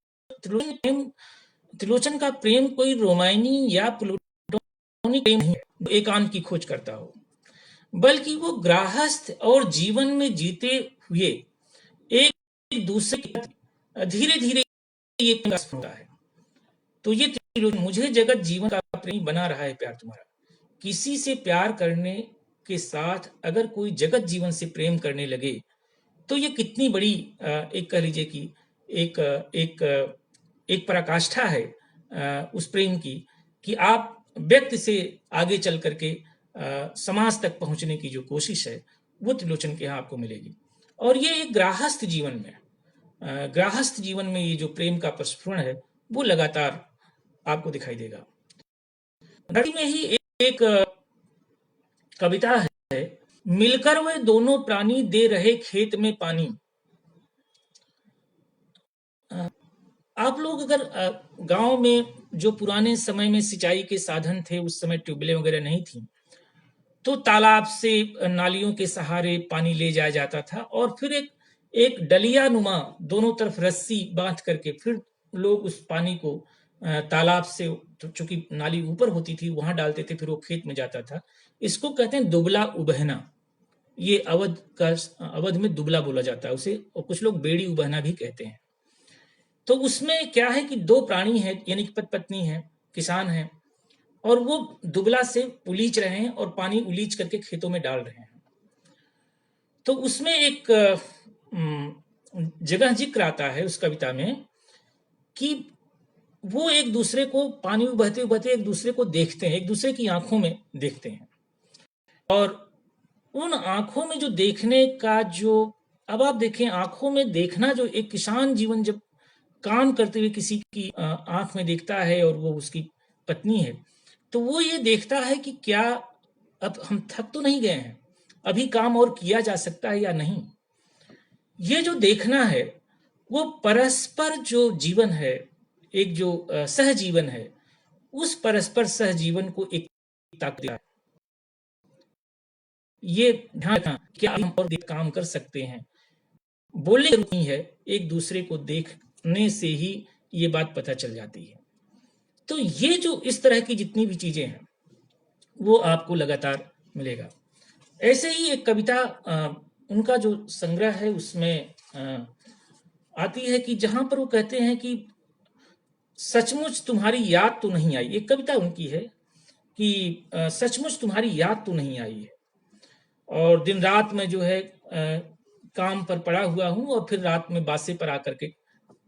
त्रिलोचन का प्रेम कोई रोमानी या प्लूटोनिक प्रेम नहीं है, एकांत की खोज करता हो, बल्कि वो गृहस्थ और जीवन में जीते हुए एक दूसरे के धीरे धीरे ये प्रयास होता है। तो ये मुझे जगत जीवन का प्रेमी बना रहा है प्यार तुम्हारा। किसी से प्यार करने के साथ अगर कोई जगत जीवन से प्रेम करने लगे तो ये कितनी बड़ी एक कह लीजिए कि एक एक एक पराकाष्ठा है उस प्रेम की, कि आप व्यक्ति से आगे चल करके समाज तक पहुंचने की जो कोशिश है वो त्रिलोचन के यहाँ आपको मिलेगी। और ये एक गृहस्थ जीवन में ये जो प्रेम का प्रस्फुरण है वो लगातार आपको दिखाई देगा। नदी में ही एक कविता है, मिलकर वे दोनों प्राणी दे रहे खेत में पानी। आप लोग अगर गांव में जो पुराने समय में सिंचाई के साधन थे, उस समय ट्यूबवेलें वगैरह नहीं थी, तो तालाब से नालियों के सहारे पानी ले जाया जाता था और फिर एक डलिया नुमा दोनों तरफ रस्सी बांध करके फिर लोग उस पानी को तालाब से, चूंकि नाली ऊपर होती थी, वहां डालते थे, फिर वो खेत में जाता था। इसको कहते हैं दुबला उबहना। ये अवध में दुबला बोला जाता है उसे, और कुछ लोग बेड़ी उबहना भी कहते हैं। तो उसमें क्या है कि दो प्राणी हैं, यानी कि पति पत्नी है, किसान है, और वो दुबला से उलीच रहे हैं और पानी उलीच करके खेतों में डाल रहे हैं। तो उसमें एक जगह जिक्र आता है उस कविता में कि वो एक दूसरे को पानी में बहते बहते एक दूसरे को देखते हैं, एक दूसरे की आंखों में देखते हैं, और उन आंखों में जो देखने का जो, अब आप देखें आंखों में देखना, जो एक किसान जीवन जब काम करते हुए किसी की आंख में देखता है और वो उसकी पत्नी है, तो वो ये देखता है कि क्या अब हम थक तो नहीं गए हैं, अभी काम और किया जा सकता है या नहीं। ये जो देखना है वो परस्पर जो जीवन है, एक जो सहजीवन है, उस परस्पर सहजीवन को एक ताकत देता है। ये ध्यान रखना कि हम और काम कर सकते हैं, बोलने की जरूरत नहीं है, एक दूसरे को देखने से ही ये बात पता चल जाती है। तो ये जो इस तरह की जितनी भी चीजें हैं वो आपको लगातार मिलेगा। ऐसे ही एक कविता उनका जो संग्रह है उसमें आती है कि जहां पर वो कहते हैं कि सचमुच तुम्हारी याद तो नहीं आई। एक कविता उनकी है कि सचमुच तुम्हारी याद तो नहीं आई है, और दिन रात में जो है काम पर पड़ा हुआ हूं और फिर रात में बासे पर आकर के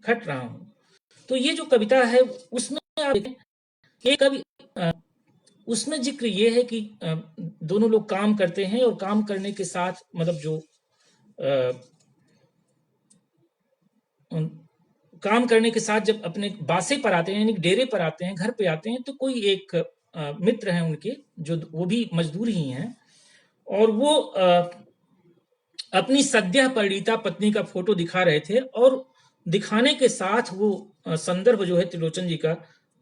खट रहा हूं। तो ये जो कविता है उसमें आप देखें, कवि उसमें जिक्र ये है कि दोनों लोग काम करते हैं और काम करने के साथ, मतलब जो काम करने के साथ जब अपने बासे पर आते हैं, यानी डेरे पर आते हैं, घर पे आते हैं, तो कोई एक मित्र हैं उनके, जो वो भी मजदूर ही हैं, और वो अपनी सद्य परिणीता पत्नी का फोटो दिखा रहे थे, और दिखाने के साथ वो संदर्भ जो है त्रिलोचन जी का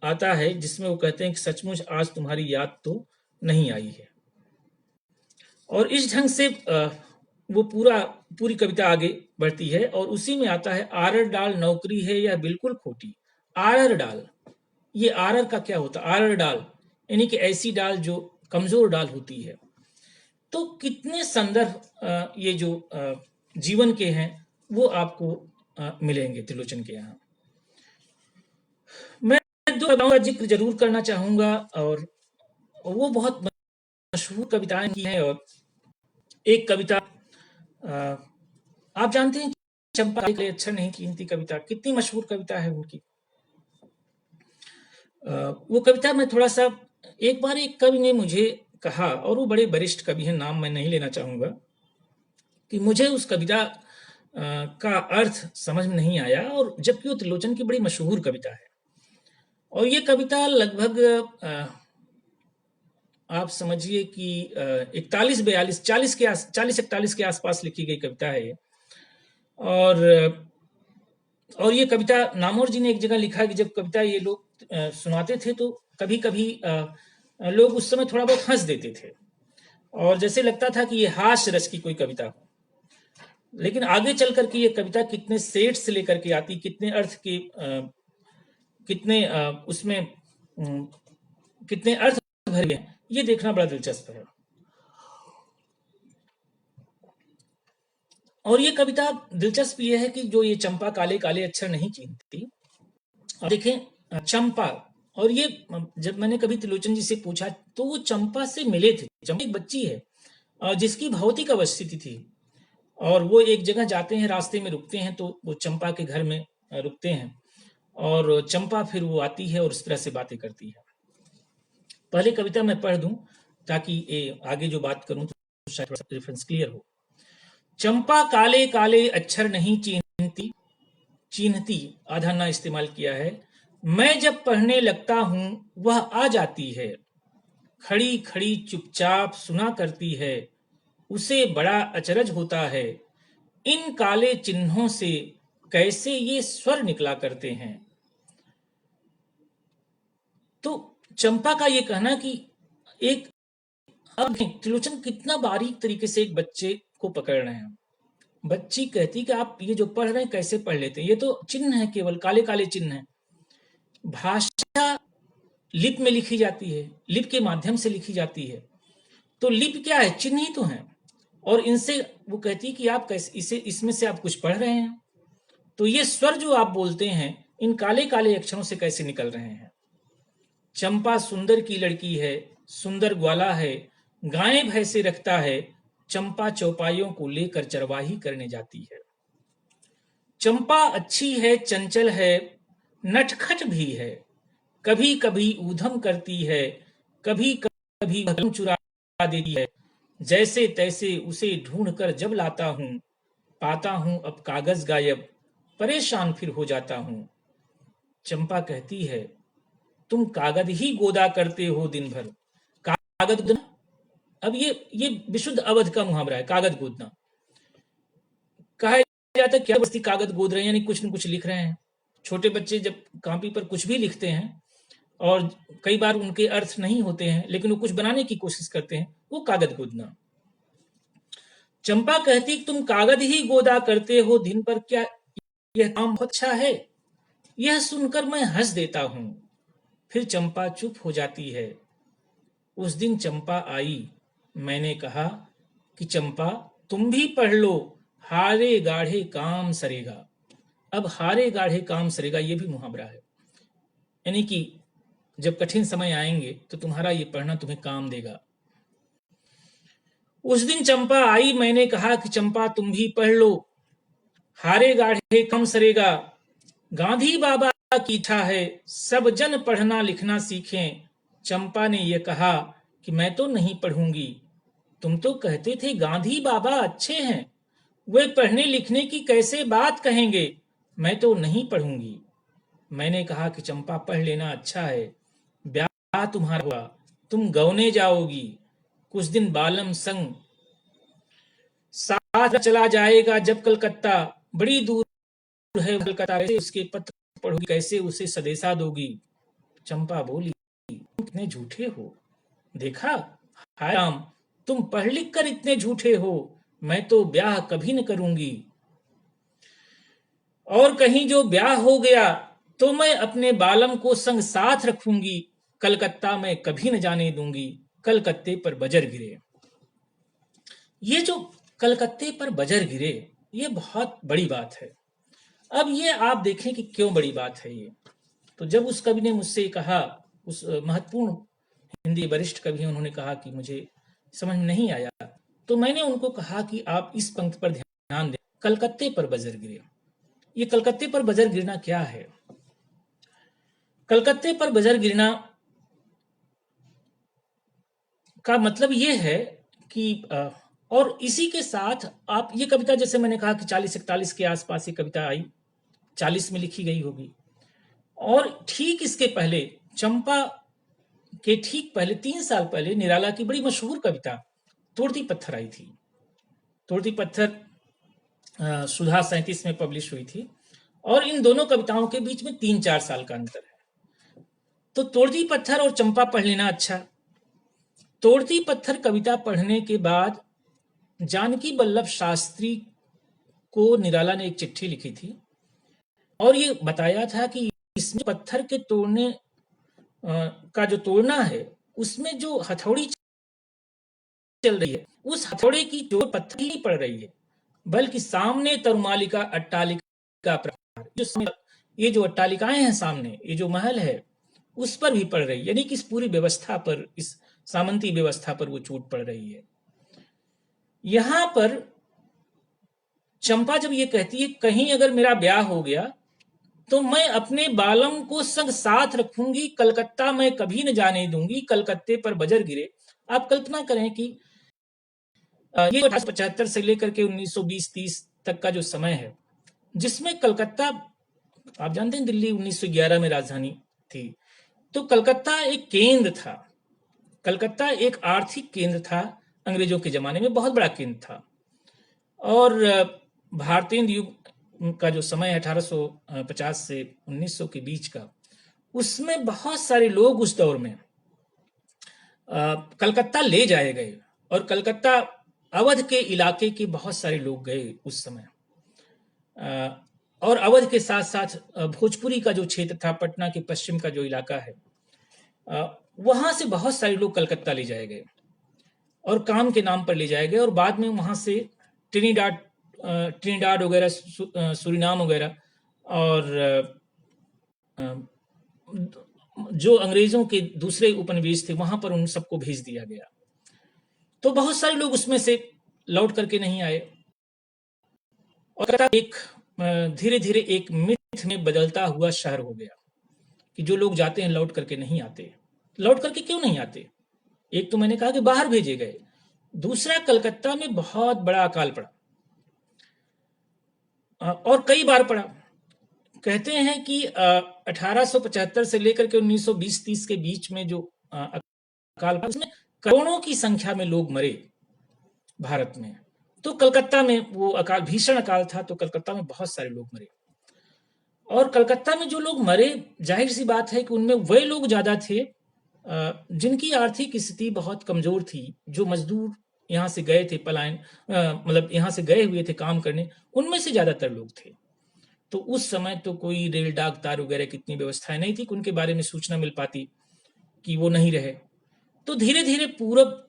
आता है, जिसमें वो कहते हैं कि सचमुच आज तुम्हारी याद तो नहीं आई है। और इस ढंग से वो पूरी कविता आगे बढ़ती है, और उसी में आता है आरर डाल नौकरी है या बिल्कुल खोटी। आरर डाल, ये आरर का क्या होता है? आरर डाल यानी कि ऐसी डाल जो कमजोर डाल होती है। तो कितने संदर्भ ये जो जीवन के हैं वो आपको मिलेंगे त्रिलोचन के यहाँ। मैं दो कविताओं का जिक्र जरूर करना चाहूंगा, और वो बहुत मशहूर कविताएं की हैं। और एक कविता आप जानते हैं चंपा के लिए अक्षर नहीं कीमती कविता, कितनी मशहूर कविता है उनकी। वो कविता मैं थोड़ा सा, एक बार एक कवि ने मुझे कहा, और वो बड़े वरिष्ठ कवि हैं, नाम मैं नहीं लेना चाहूंगा, कि मुझे उस कविता का अर्थ समझ में नहीं आया, और जबकि वो त्रिलोचन की बड़ी मशहूर कविता है। और ये कविता लगभग आप समझिए कि 41-42 40-41 के आसपास लिखी गई कविता है ये। और ये कविता नामोर जी ने एक जगह लिखा कि जब कविता ये लोग सुनाते थे तो कभी कभी लोग उस समय थोड़ा बहुत हंस देते थे, और जैसे लगता था कि ये हास्य रस की कोई कविता हो। लेकिन आगे चल करके ये कविता कितने सेट से लेकर के आती, कितने अर्थ के कितने उसमें कितने अर्थ भरे हैं, ये देखना बड़ा दिलचस्प है। और ये कविता दिलचस्प ये है कि जो ये चंपा काले काले अक्षर नहीं चीनती, अब देखें चंपा, और ये जब मैंने कभी त्रिलोचन जी से पूछा तो वो चंपा से मिले थे। चंपा एक बच्ची है जिसकी भौतिक अवस्थिति थी, और वो एक जगह जाते हैं, रास्ते में रुकते हैं, तो वो चंपा के घर में रुकते हैं, और चंपा फिर वो आती है और इस तरह से बातें करती है। पहले कविता मैं पढ़ दूं ताकि ये आगे जो बात करूं तो शायद थोड़ा रेफरेंस क्लियर हो। चंपा काले काले अक्षर नहीं चीनती, चिन्हती आधा ना इस्तेमाल किया है, मैं जब पढ़ने लगता हूं वह आ जाती है, खड़ी खड़ी चुपचाप सुना करती है, उसे बड़ा अचरज होता है, इन काले चिन्हों से कैसे ये स्वर निकला करते हैं। तो चंपा का ये कहना कि एक, अब त्रिलोचन कितना बारीक तरीके से एक बच्चे को पकड़ रहे हैं। बच्ची कहती कि आप ये जो पढ़ रहे हैं कैसे पढ़ लेते हैं, ये तो चिन्ह है, केवल काले काले चिन्ह है। भाषा लिप में लिखी जाती है, लिप के माध्यम से लिखी जाती है, तो लिप क्या है, चिन्ह ही तो है। और इनसे वो कहती कि आप कैसे इसे, इसमें से आप कुछ पढ़ रहे हैं, तो ये स्वर जो आप बोलते हैं इन काले काले अक्षरों से कैसे निकल रहे हैं। चंपा सुंदर की लड़की है, सुंदर ग्वाला है, गायें भैंसे रखता है, चंपा चौपाइयों को लेकर चरवाही करने जाती है। चंपा अच्छी है, चंचल है, नटखट भी है, कभी कभी ऊधम करती है, कभी कभी कलम चुरा देती है, जैसे तैसे उसे ढूंढ कर जब लाता हूं, पाता हूं अब कागज गायब, परेशान फिर हो जाता हूं। चंपा कहती है तुम कागज ही गोदा करते हो दिन भर। कागज गोदना, अब ये विशुद्ध अवध का मुहावरा है, कागज गोदना। कहा जाता है क्या बस्ती कागज गोद रहे हैं, यानी कुछ न कुछ लिख रहे हैं। छोटे बच्चे जब कॉपी पर कुछ भी लिखते हैं और कई बार उनके अर्थ नहीं होते हैं, लेकिन वो कुछ बनाने की कोशिश करते हैं, वो कागज गोदना। चंपा कहती तुम कागज ही गोदा करते हो दिन पर, क्या यह काम बहुत अच्छा है। यह सुनकर मैं हंस देता हूं, फिर चंपा चुप हो जाती है। उस दिन चंपा आई, मैंने कहा कि चंपा तुम भी पढ़ लो, हारे गाढ़े काम सरेगा। अब हारे गाढ़े काम सरेगा ये भी मुहावरा है, यानी कि जब कठिन समय आएंगे तो तुम्हारा ये पढ़ना तुम्हें काम देगा। उस दिन चंपा आई, मैंने कहा कि चंपा तुम भी पढ़ लो, हारे गाढ़े काम सरेगा। गांधी बाबा की इच्छा है सब जन पढ़ना लिखना सीखें। चंपा ने यह कहा कि मैं तो नहीं पढ़ूंगी, तुम तो कहते थे गांधी बाबा अच्छे हैं, वे पढ़ने लिखने की कैसे बात कहेंगे, मैं तो नहीं पढ़ूंगी। मैंने कहा कि चंपा पढ़ लेना अच्छा है, ब्याह तुम्हारा हुआ, तुम गौने जाओगी, कुछ दिन बालम संग साथ चला जाएगा जब कलकत्ता, बड़ी दूर है कलकत्ता, कैसे उसके पत्र पढ़ोगी, कैसे उसे संदेशा दोगी। चंपा बोली तुम कितने झूठे हो, देखा हाय राम, तुम पढ़ लिख कर इतने झूठे हो, मैं तो ब्याह कभी न करूंगी, और कहीं जो ब्याह हो गया तो मैं अपने बालम को संग साथ रखूंगी, कलकत्ता में कभी न जाने दूंगी, कलकत्ते पर बजर गिरे। ये जो कलकत्ते पर बजर गिरे, ये बहुत बड़ी बात है। अब ये आप देखें कि क्यों बड़ी बात है ये। तो जब उस कवि ने मुझसे कहा, उस महत्वपूर्ण हिंदी वरिष्ठ कवि, उन्होंने कहा कि मुझे समझ में नहीं आया, तो मैंने उनको कहा कि आप इस पंक्ति पर ध्यान दें, कलकत्ते पर बजर गिरे। ये कलकत्ते पर बजर गिरना क्या है? कलकत्ते पर बजर गिरना का मतलब ये है कि और इसी के साथ आप ये कविता, जैसे मैंने कहा कि 40-41 के आसपास ये कविता आई, 40 में लिखी गई होगी, और ठीक इसके पहले, चंपा के ठीक पहले 3 साल पहले निराला की बड़ी मशहूर कविता तोड़ती पत्थर आई थी। तोड़ती पत्थर सुधा 37 में पब्लिश हुई थी, और इन दोनों कविताओं के बीच में 3-4 साल का अंतर है। तो तोड़ती पत्थर और चंपा पढ़ लेना अच्छा। तोड़ती पत्थर कविता पढ़ने के बाद जानकी वल्लभ शास्त्री को निराला ने एक चिट्ठी लिखी थी और ये बताया था कि इसमें पत्थर के तोड़ने का जो तोड़ना है, उसमें जो हथौड़ी चल रही है, उस हथौड़े की चोट पत्थर ही नहीं पड़ रही है, बल्कि सामने तरुमालिका अट्टालिका प्रहार, ये जो अट्टालिकाएं हैं सामने, ये जो महल है, उस पर भी पड़ रही है। यानी कि इस पूरी व्यवस्था पर, इस सामंती व्यवस्था पर वो चोट पड़ रही है। यहां पर चंपा जब ये कहती है कहीं अगर मेरा ब्याह हो गया तो मैं अपने बालम को संग साथ रखूंगी, कलकत्ता मैं कभी न जाने दूंगी, कलकत्ते पर बजर गिरे। आप कल्पना करें कि ये 1875 से लेकर के 1920-30 तक का जो समय है, जिसमें कलकत्ता, आप जानते हैं दिल्ली 1911 में राजधानी थी, तो कलकत्ता एक केंद्र था। कलकत्ता एक आर्थिक केंद्र था, अंग्रेजों के जमाने में बहुत बड़ा केंद्र था। और भारतीय युग का जो समय है 1850 से 1900 के बीच का, उसमें बहुत सारे लोग उस दौर में कलकत्ता ले जाए गए और कलकत्ता अवध के इलाके के बहुत सारे लोग गए उस समय। और अवध के साथ साथ भोजपुरी का जो क्षेत्र था, पटना के पश्चिम का जो इलाका है, वहां से बहुत सारे लोग कलकत्ता ले जाए गए और काम के नाम पर ले जाए गए और बाद में वहां से ट्रिनिडाड वगैरह, सूरीनाम वगैरह और जो अंग्रेजों के दूसरे उपनिवेश थे वहां पर उन सबको भेज दिया गया। तो बहुत सारे लोग उसमें से लौट करके नहीं आए और एक धीरे धीरे एक मिथ में बदलता हुआ शहर हो गया कि जो लोग जाते हैं लौट करके नहीं आते। लौट करके क्यों नहीं आते? एक तो मैंने कहा कि बाहर भेजे गए, दूसरा कलकत्ता में बहुत बड़ा अकाल पड़ा और कई बार पड़ा। कहते हैं कि 1875 से लेकर के 1920-30 के बीच में जो अकाल पड़ा, उसमें करोड़ों की संख्या में लोग मरे भारत में। तो कलकत्ता में वो अकाल, भीषण अकाल था, तो कलकत्ता में बहुत सारे लोग मरे। और कलकत्ता में जो लोग मरे, जाहिर सी बात है कि उनमें वही लोग ज्यादा थे जिनकी आर्थिक स्थिति बहुत कमजोर थी, जो मजदूर यहाँ से गए थे पलायन, मतलब यहाँ से गए हुए थे काम करने, उनमें से ज्यादातर लोग थे। तो उस समय तो कोई रेल, डाक, तार वगैरह की इतनी व्यवस्थाएं नहीं थी कि उनके बारे में सूचना मिल पाती कि वो नहीं रहे। तो धीरे धीरे पूरब,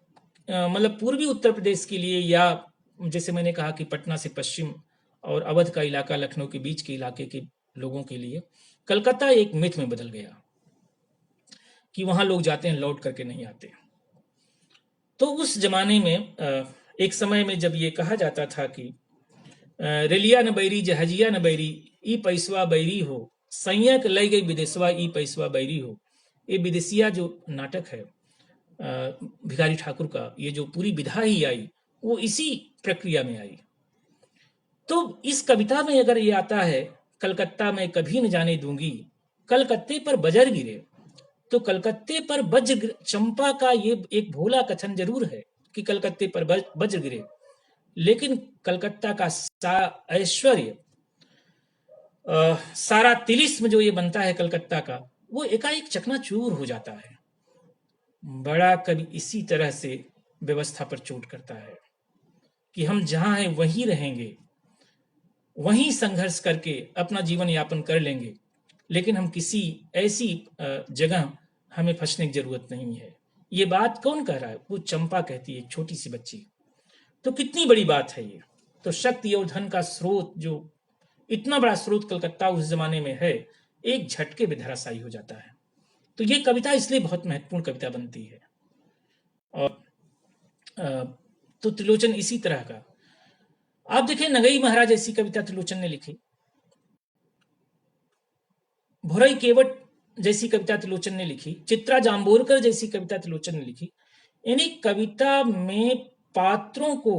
मतलब पूर्वी उत्तर प्रदेश के लिए, या जैसे मैंने कहा कि पटना से पश्चिम और अवध का इलाका, लखनऊ के बीच के इलाके के लोगों के लिए कलकत्ता एक मिथ में बदल गया कि वहां लोग जाते हैं लौट करके नहीं आते। तो उस जमाने में एक समय में जब ये कहा जाता था कि रेलिया न बैरी जहाजिया न बैरी ई पैसवा बैरी हो, संयक लई गई विदेशवा ई पैसवा बैरी हो। ये विदेशिया जो नाटक है भिखारी ठाकुर का, ये जो पूरी विधा ही आई वो इसी प्रक्रिया में आई। तो इस कविता में अगर ये आता है कलकत्ता में कभी न जाने दूंगी, कलकत्ते पर बजर गिरे, तो कलकत्ते पर वज्र, चंपा का ये एक भोला कथन जरूर है कि कलकत्ते पर वज्र गिरे, लेकिन कलकत्ता का ऐश्वर्य, सारा तिलिस्म जो ये बनता है कलकत्ता का, वो एकाएक चकनाचूर हो जाता है। बड़ा कवि इसी तरह से व्यवस्था पर चोट करता है कि हम जहां हैं वहीं रहेंगे, वहीं संघर्ष करके अपना जीवन यापन कर लेंगे, लेकिन हम किसी ऐसी जगह हमें फंसने की जरूरत नहीं है। ये बात कौन कह रहा है? वो चंपा कहती है, छोटी सी बच्ची। तो कितनी बड़ी बात है ये। तो शक्ति और धन का स्रोत, जो इतना बड़ा स्रोत कलकत्ता उस जमाने में है, एक झटके में धराशायी हो जाता है। तो ये कविता इसलिए बहुत महत्वपूर्ण कविता बनती है। और तो त्रिलोचन इसी तरह का, आप देखें नगई महाराज ऐसी कविता त्रिलोचन ने लिखी, भोरई केवट जैसी कविता त्रिलोचन ने लिखी, चित्रा जाम्बोरकर जैसी कविता त्रिलोचन ने लिखी। यानी कविता में पात्रों को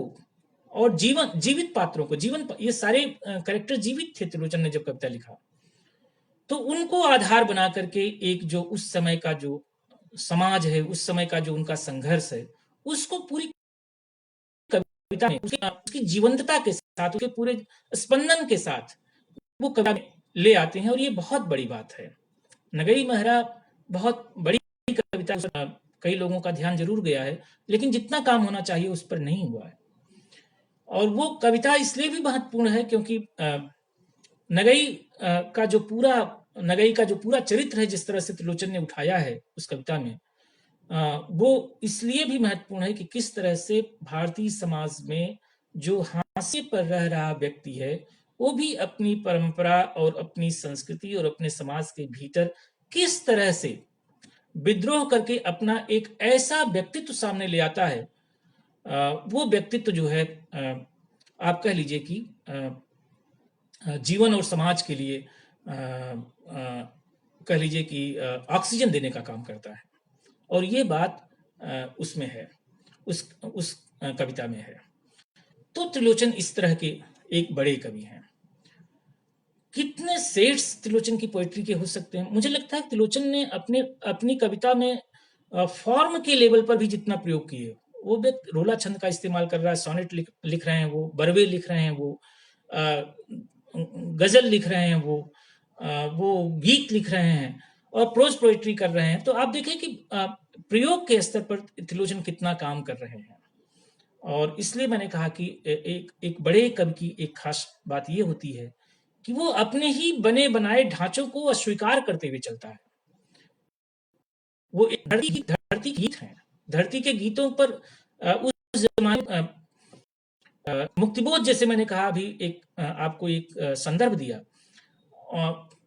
और जीवित पात्रों को, ये सारे कैरेक्टर जीवित थे त्रिलोचन ने जब कविता लिखा, तो उनको आधार बना करके एक जो उस समय का जो समाज है, उस समय का जो उनका संघर्ष है, उसको पूरी कविता में उसकी जीवंतता के साथ, उसके पूरे स्पंदन के साथ वो कविता ले आते हैं। और ये बहुत बड़ी बात है। नगई महरा बहुत बड़ी कविता, कई लोगों का ध्यान जरूर गया है, लेकिन जितना काम होना चाहिए उस पर नहीं हुआ है। और वो कविता इसलिए भी महत्वपूर्ण है क्योंकि नगई का जो पूरा चरित्र है, जिस तरह से त्रिलोचन ने उठाया है उस कविता में, वो इसलिए भी महत्वपूर्ण है कि किस तरह से भारतीय समाज में जो हाशिए पर रह रहा व्यक्ति है, वो भी अपनी परंपरा और अपनी संस्कृति और अपने समाज के भीतर किस तरह से विद्रोह करके अपना एक ऐसा व्यक्तित्व सामने ले आता है। वो व्यक्तित्व जो है, आप कह लीजिए कि जीवन और समाज के लिए कह लीजिए कि ऑक्सीजन देने का काम करता है। और ये बात उसमें है, उस कविता में है। तो त्रिलोचन इस तरह के एक बड़े कवि हैं। कितने सेट्स त्रिलोचन की पोएट्री के हो सकते हैं? मुझे लगता है त्रिलोचन ने अपनी कविता में फॉर्म के लेवल पर भी जितना प्रयोग किए, वो रोला छंद का इस्तेमाल कर रहा है, सोनेट लिख रहे हैं, वो बरवे लिख रहे हैं, वो गजल लिख रहे हैं, वो गीत लिख रहे हैं और प्रोज पोएट्री कर रहे हैं। तो आप देखें कि प्रयोग के स्तर पर त्रिलोचन कितना काम कर रहे हैं। और इसलिए मैंने कहा कि एक बड़े कवि की एक खास बात ये होती है कि वो अपने ही बने बनाए ढांचों को अस्वीकार करते हुए चलता है। वो एक धरती गीत है। धरती के गीतों पर उस जमाने मुक्तिबोध, जैसे मैंने कहा अभी आपको एक संदर्भ दिया,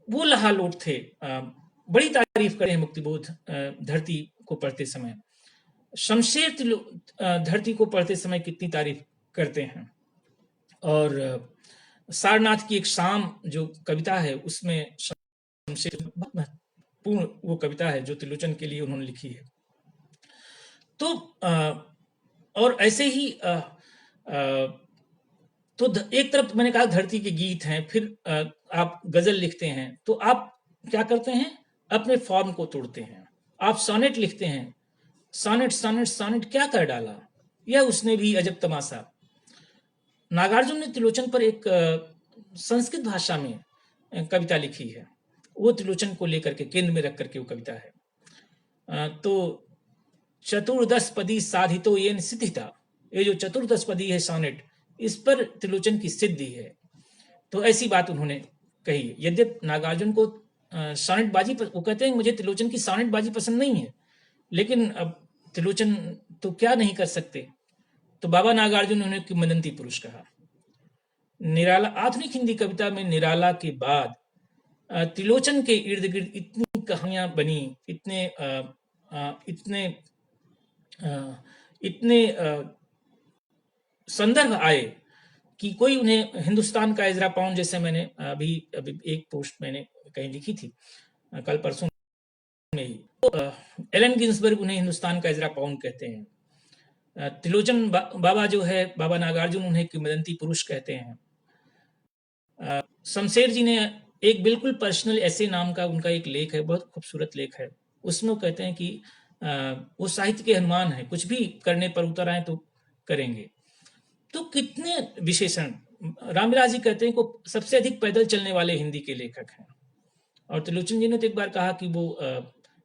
वो लहालोट थे। बड़ी तारीफ करें मुक्तिबोध धरती को पढ़ते समय। शमशेर धरती को पढ़ते समय कितनी तारीफ करते हैं। और सारनाथ की एक शाम जो कविता है, उसमें शमशेर बहुत महत्वपूर्ण वो कविता है जो त्रिलोचन के लिए उन्होंने लिखी है। तो और ऐसे ही तो एक तरफ मैंने कहा धरती के गीत हैं, फिर आप गजल लिखते हैं तो आप क्या करते हैं, अपने फॉर्म को तोड़ते हैं। आप सोनेट लिखते हैं, सोनेट क्या कर डाला, यह उसने भी अजब तमाशा। नागार्जुन ने त्रिलोचन पर एक संस्कृत भाषा में कविता लिखी है, वो त्रिलोचन को लेकर के केंद्र में रख करके वो कविता है। तो चतुर्दश पदी साधितो येन सिद्धिता, ये जो चतुर्दश पदी है सोनेट, इस पर त्रिलोचन की सिद्धि है। तो ऐसी बात उन्होंने कही। यद्यपि नागार्जुन को सोनेट बाजी, वो कहते हैं मुझे त्रिलोचन की सोनेट बाजी पसंद नहीं है, लेकिन अब त्रिलोचन तो क्या नहीं कर सकते। तो बाबा नागार्जुन ने उन्हें किंवदंती पुरुष कहा। निराला, आधुनिक हिंदी कविता में निराला के बाद त्रिलोचन के इर्द गिर्द इतनी कहानियां बनी, इतने संदर्भ आए कि कोई उन्हें हिंदुस्तान का इजरा पाउन, जैसे मैंने अभी एक पोस्ट मैंने कहीं लिखी थी कल परसों में ही, तो एलन गिन्सबर्ग उन्हें हिंदुस्तान का इजरा पाउन कहते हैं। त्रिलोचन बाबा जो है, बाबा नागार्जुन, उन्हें किंवदंती पुरुष कहते हैं। शमशेर जी ने एक बिल्कुल पर्सनल ऐसे नाम का उनका एक लेख है, बहुत खूबसूरत लेख है। उसमें वो कहते हैं कि वो साहित्य के हनुमान है, कुछ भी करने पर उतर आए तो करेंगे। तो कितने विशेषण। रामविलास जी कहते हैं को सबसे अधिक पैदल चलने वाले हिंदी के लेखक हैं। और त्रिलोचन जी ने तो एक बार कहा कि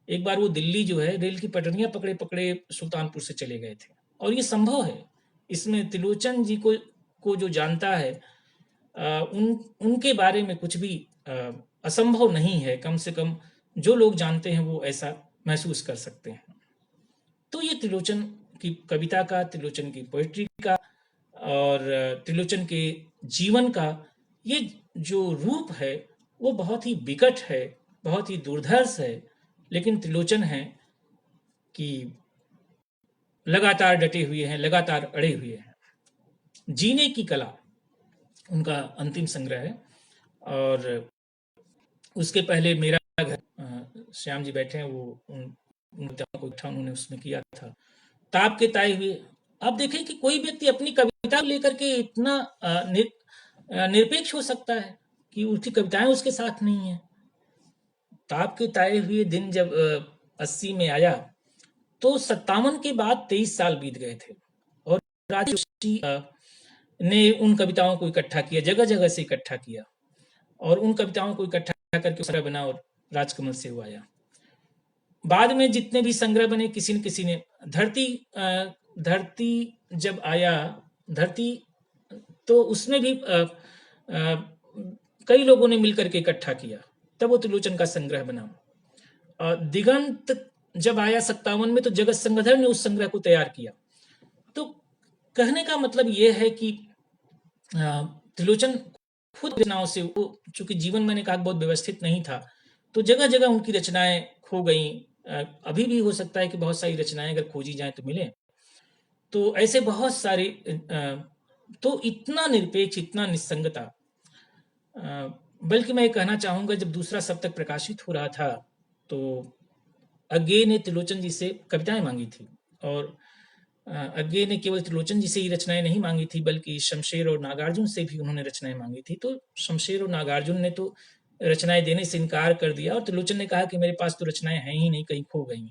एक बार वो दिल्ली जो है रेल की पटरियां पकड़े पकड़े सुल्तानपुर से चले गए थे। और ये संभव है। इसमें त्रिलोचन जी को जो जानता है, उनके बारे में कुछ भी असंभव नहीं है। कम से कम जो लोग जानते हैं वो ऐसा महसूस कर सकते हैं। तो ये त्रिलोचन की कविता का, त्रिलोचन की पोएट्री का और त्रिलोचन के जीवन का ये जो रूप है वो बहुत ही विकट है, बहुत ही दुर्धर्ष है, लेकिन त्रिलोचन है कि लगातार डटे हुए हैं, लगातार अड़े हुए हैं। जीने की कला उनका अंतिम संग्रह है। और उसके पहले मेरा घर, श्याम जी बैठे हैं, वो उन कविताओं को इकट्ठा उन्होंने उसमें किया था। ताप के ताए हुए। आप देखें कि कोई व्यक्ति अपनी कविता लेकर के इतना निरपेक्ष हो सकता है कि उसकी कविताएं उसके साथ नहीं है। ताप के ताए हुए दिन जब 80 में आया तो 57 के बाद 23 साल बीत गए थे। और राजेश जोशी ने उन कविताओं को इकट्ठा किया, जगह जगह से इकट्ठा किया और उन कविताओं को इकट्ठा करके संग्रह बना और राजकमल से हुआ आया। बाद में जितने भी संग्रह बने, किसी न किसी ने धरती जब आया, धरती तो उसमें भी कई लोगों ने मिलकर के इकट्ठा किया, तब वो त्रिलोचन का संग्रह बना। दिगंत जब आया 57 में, तो जगत संग्रहधर ने उस संग्रह को तैयार किया। तो कहने का मतलब ये है कि त्रिलोचन खुद रचनाओं से, वो चूंकि जीवन मैंने कहा बहुत व्यवस्थित नहीं था, तो जगह जगह उनकी रचनाएं खो गई। अभी भी हो सकता है कि बहुत सारी रचनाएं अगर खोजी जाए तो मिले। तो ऐसे बहुत सारे, तो इतना निरपेक्ष, इतना निस्संगता। बल्कि मैं ये कहना चाहूंगा, जब दूसरा सप्तक प्रकाशित हो रहा था तो अज्ञेय ने त्रिलोचन जी से कविताएं मांगी थी, और अज्ञेय ने केवल त्रिलोचन जी से ही रचनाएं नहीं मांगी थी, बल्कि शमशेर और नागार्जुन से भी उन्होंने रचनाएं मांगी थी। तो शमशेर और नागार्जुन ने तो रचनाएं देने से इनकार कर दिया, और त्रिलोचन ने कहा कि मेरे पास तो रचनाएं हैं ही नहीं, कहीं खो गई।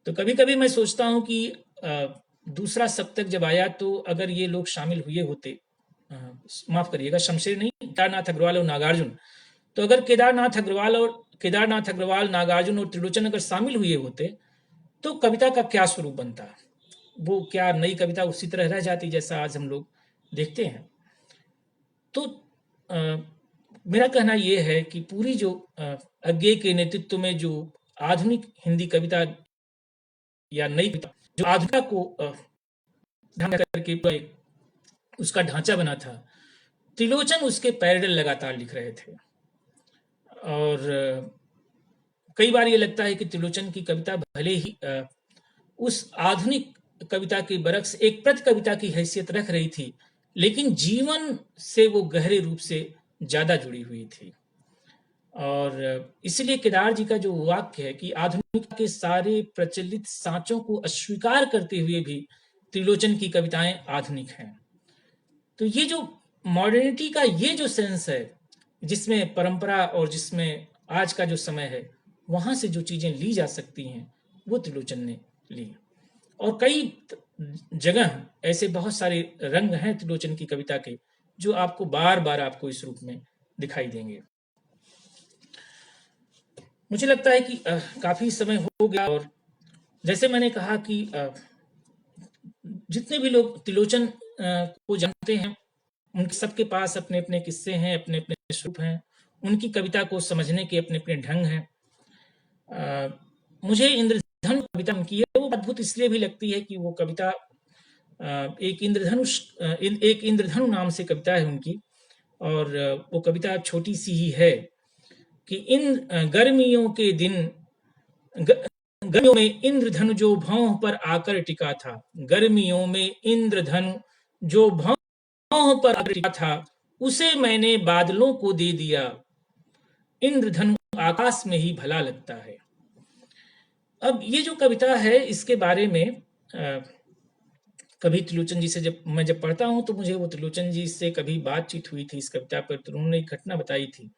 तो कभी कभी मैं सोचता हूँ कि दूसरा सप्तक जब आया, तो अगर ये लोग शामिल हुए होते, माफ करिएगा, शमशेर नहीं, केदारनाथ अग्रवाल और नागार्जुन, तो अगर केदारनाथ अग्रवाल, नागार्जुन और त्रिलोचन अगर शामिल हुए होते, तो कविता का क्या स्वरूप बनता? वो क्या नई कविता उसी तरह रह जाती जैसा आज हम लोग देखते हैं? तो मेरा कहना यह है कि पूरी जो अज्ञेय के नेतृत्व में जो आधुनिक हिंदी कविता या नई कविता, जो आधुनिकता को ध्यान करके उसका ढांचा बना था, त्रिलोचन उसके पैरेलल लगातार लिख रहे थे। और कई बार ये लगता है कि त्रिलोचन की कविता भले ही उस आधुनिक कविता के बरक्स एक प्रति कविता की हैसियत रख रही थी, लेकिन जीवन से वो गहरे रूप से ज्यादा जुड़ी हुई थी। और इसलिए केदार जी का जो वाक्य है कि आधुनिकता के सारे प्रचलित सांचों को अस्वीकार करते हुए भी त्रिलोचन की कविताएं आधुनिक हैं। तो ये जो मॉडर्निटी का ये जो सेंस है, जिसमें परंपरा और जिसमें आज का जो समय है, वहां से जो चीजें ली जा सकती हैं, वो त्रिलोचन ने ली। और कई जगह ऐसे बहुत सारे रंग हैं त्रिलोचन की कविता के, जो आपको बार बार आपको इस रूप में दिखाई देंगे। मुझे लगता है कि काफी समय हो गया, और जैसे मैंने कहा कि जितने भी लोग त्रिलोचन को जानते हैं, उनके सबके पास अपने अपने किस्से हैं, अपने अपने स्वरूप हैं, उनकी कविता को समझने के अपने अपने ढंग हैं। मुझे इंद्रधनुष कविता उनकी है, वो अद्भुत इसलिए भी लगती है कि वो कविता एक इंद्रधनु नाम से कविता है उनकी, और वो कविता छोटी सी ही है कि गर्मियों के दिन गर्मियों में इंद्रधनु जो भौं पर आकर टिका था, गर्मियों में इंद्रधनु जो भौं पर आकर टिका था, उसे मैंने बादलों को दे दिया, इंद्रधनु आकाश में ही भला लगता है। अब ये जो कविता है, इसके बारे में कभी त्रिलोचन जी से जब पढ़ता हूं, तो मुझे वो त्रिलोचन जी से कभी बातचीत हुई थी इस कविता पर, तो उन्होंने एक घटना बताई थी,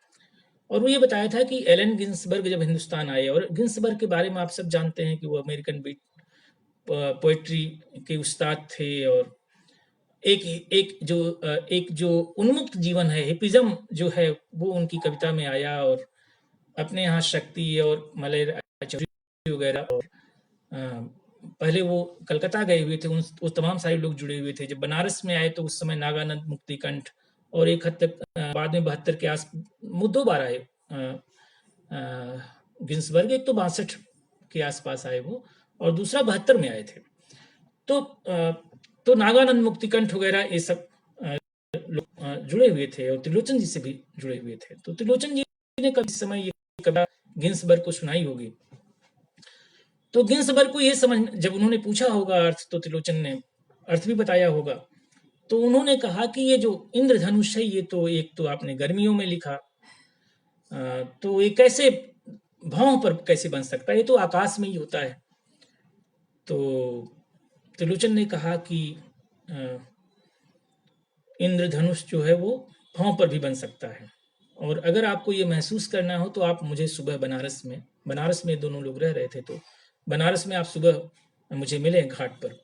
और वो ये बताया था कि एलन गिन्सबर्ग जब हिंदुस्तान आए, और गिन्सबर्ग के बारे में आप सब जानते हैं कि वो अमेरिकन बीट पोएट्री के उस्ताद थे, और एक जो उन्मुक्त जीवन है, हिपिज्म जो है, वो उनकी कविता में आया। और अपने यहाँ शक्ति और मलय वगैरह, और पहले वो कलकत्ता गए हुए थे, वो तमाम सारे लोग जुड़े हुए थे। जब बनारस में आए तो उस समय नागानंद, मुक्तिकंठ, और एक हद तक बाद में 72 के आस, दो बार आए गिन्सबर्ग। एक तो 62 के आसपास आए वो, और दूसरा 72 में आए थे। तो नागानंद, मुक्तिकंठ वगैरह ये सब लोग जुड़े हुए थे, और त्रिलोचन जी से भी जुड़े हुए थे। तो त्रिलोचन जी ने कभी समय ये कविता गिन्सबर्ग को सुनाई होगी, तो गिन्सबर्ग को ये समझ, जब उन्होंने पूछा होगा अर्थ, तो त्रिलोचन ने अर्थ भी बताया होगा। तो उन्होंने कहा कि ये जो इंद्रधनुष है, ये तो एक तो आपने गर्मियों में लिखा, तो ये कैसे भौं पर कैसे बन सकता है, ये तो आकाश में ही होता है। तो त्रिलोचन ने कहा कि इंद्रधनुष जो है वो भौं पर भी बन सकता है, और अगर आपको ये महसूस करना हो तो आप मुझे सुबह बनारस में दोनों लोग रह रहे थे, तो बनारस में आप सुबह मुझे मिले घाट पर,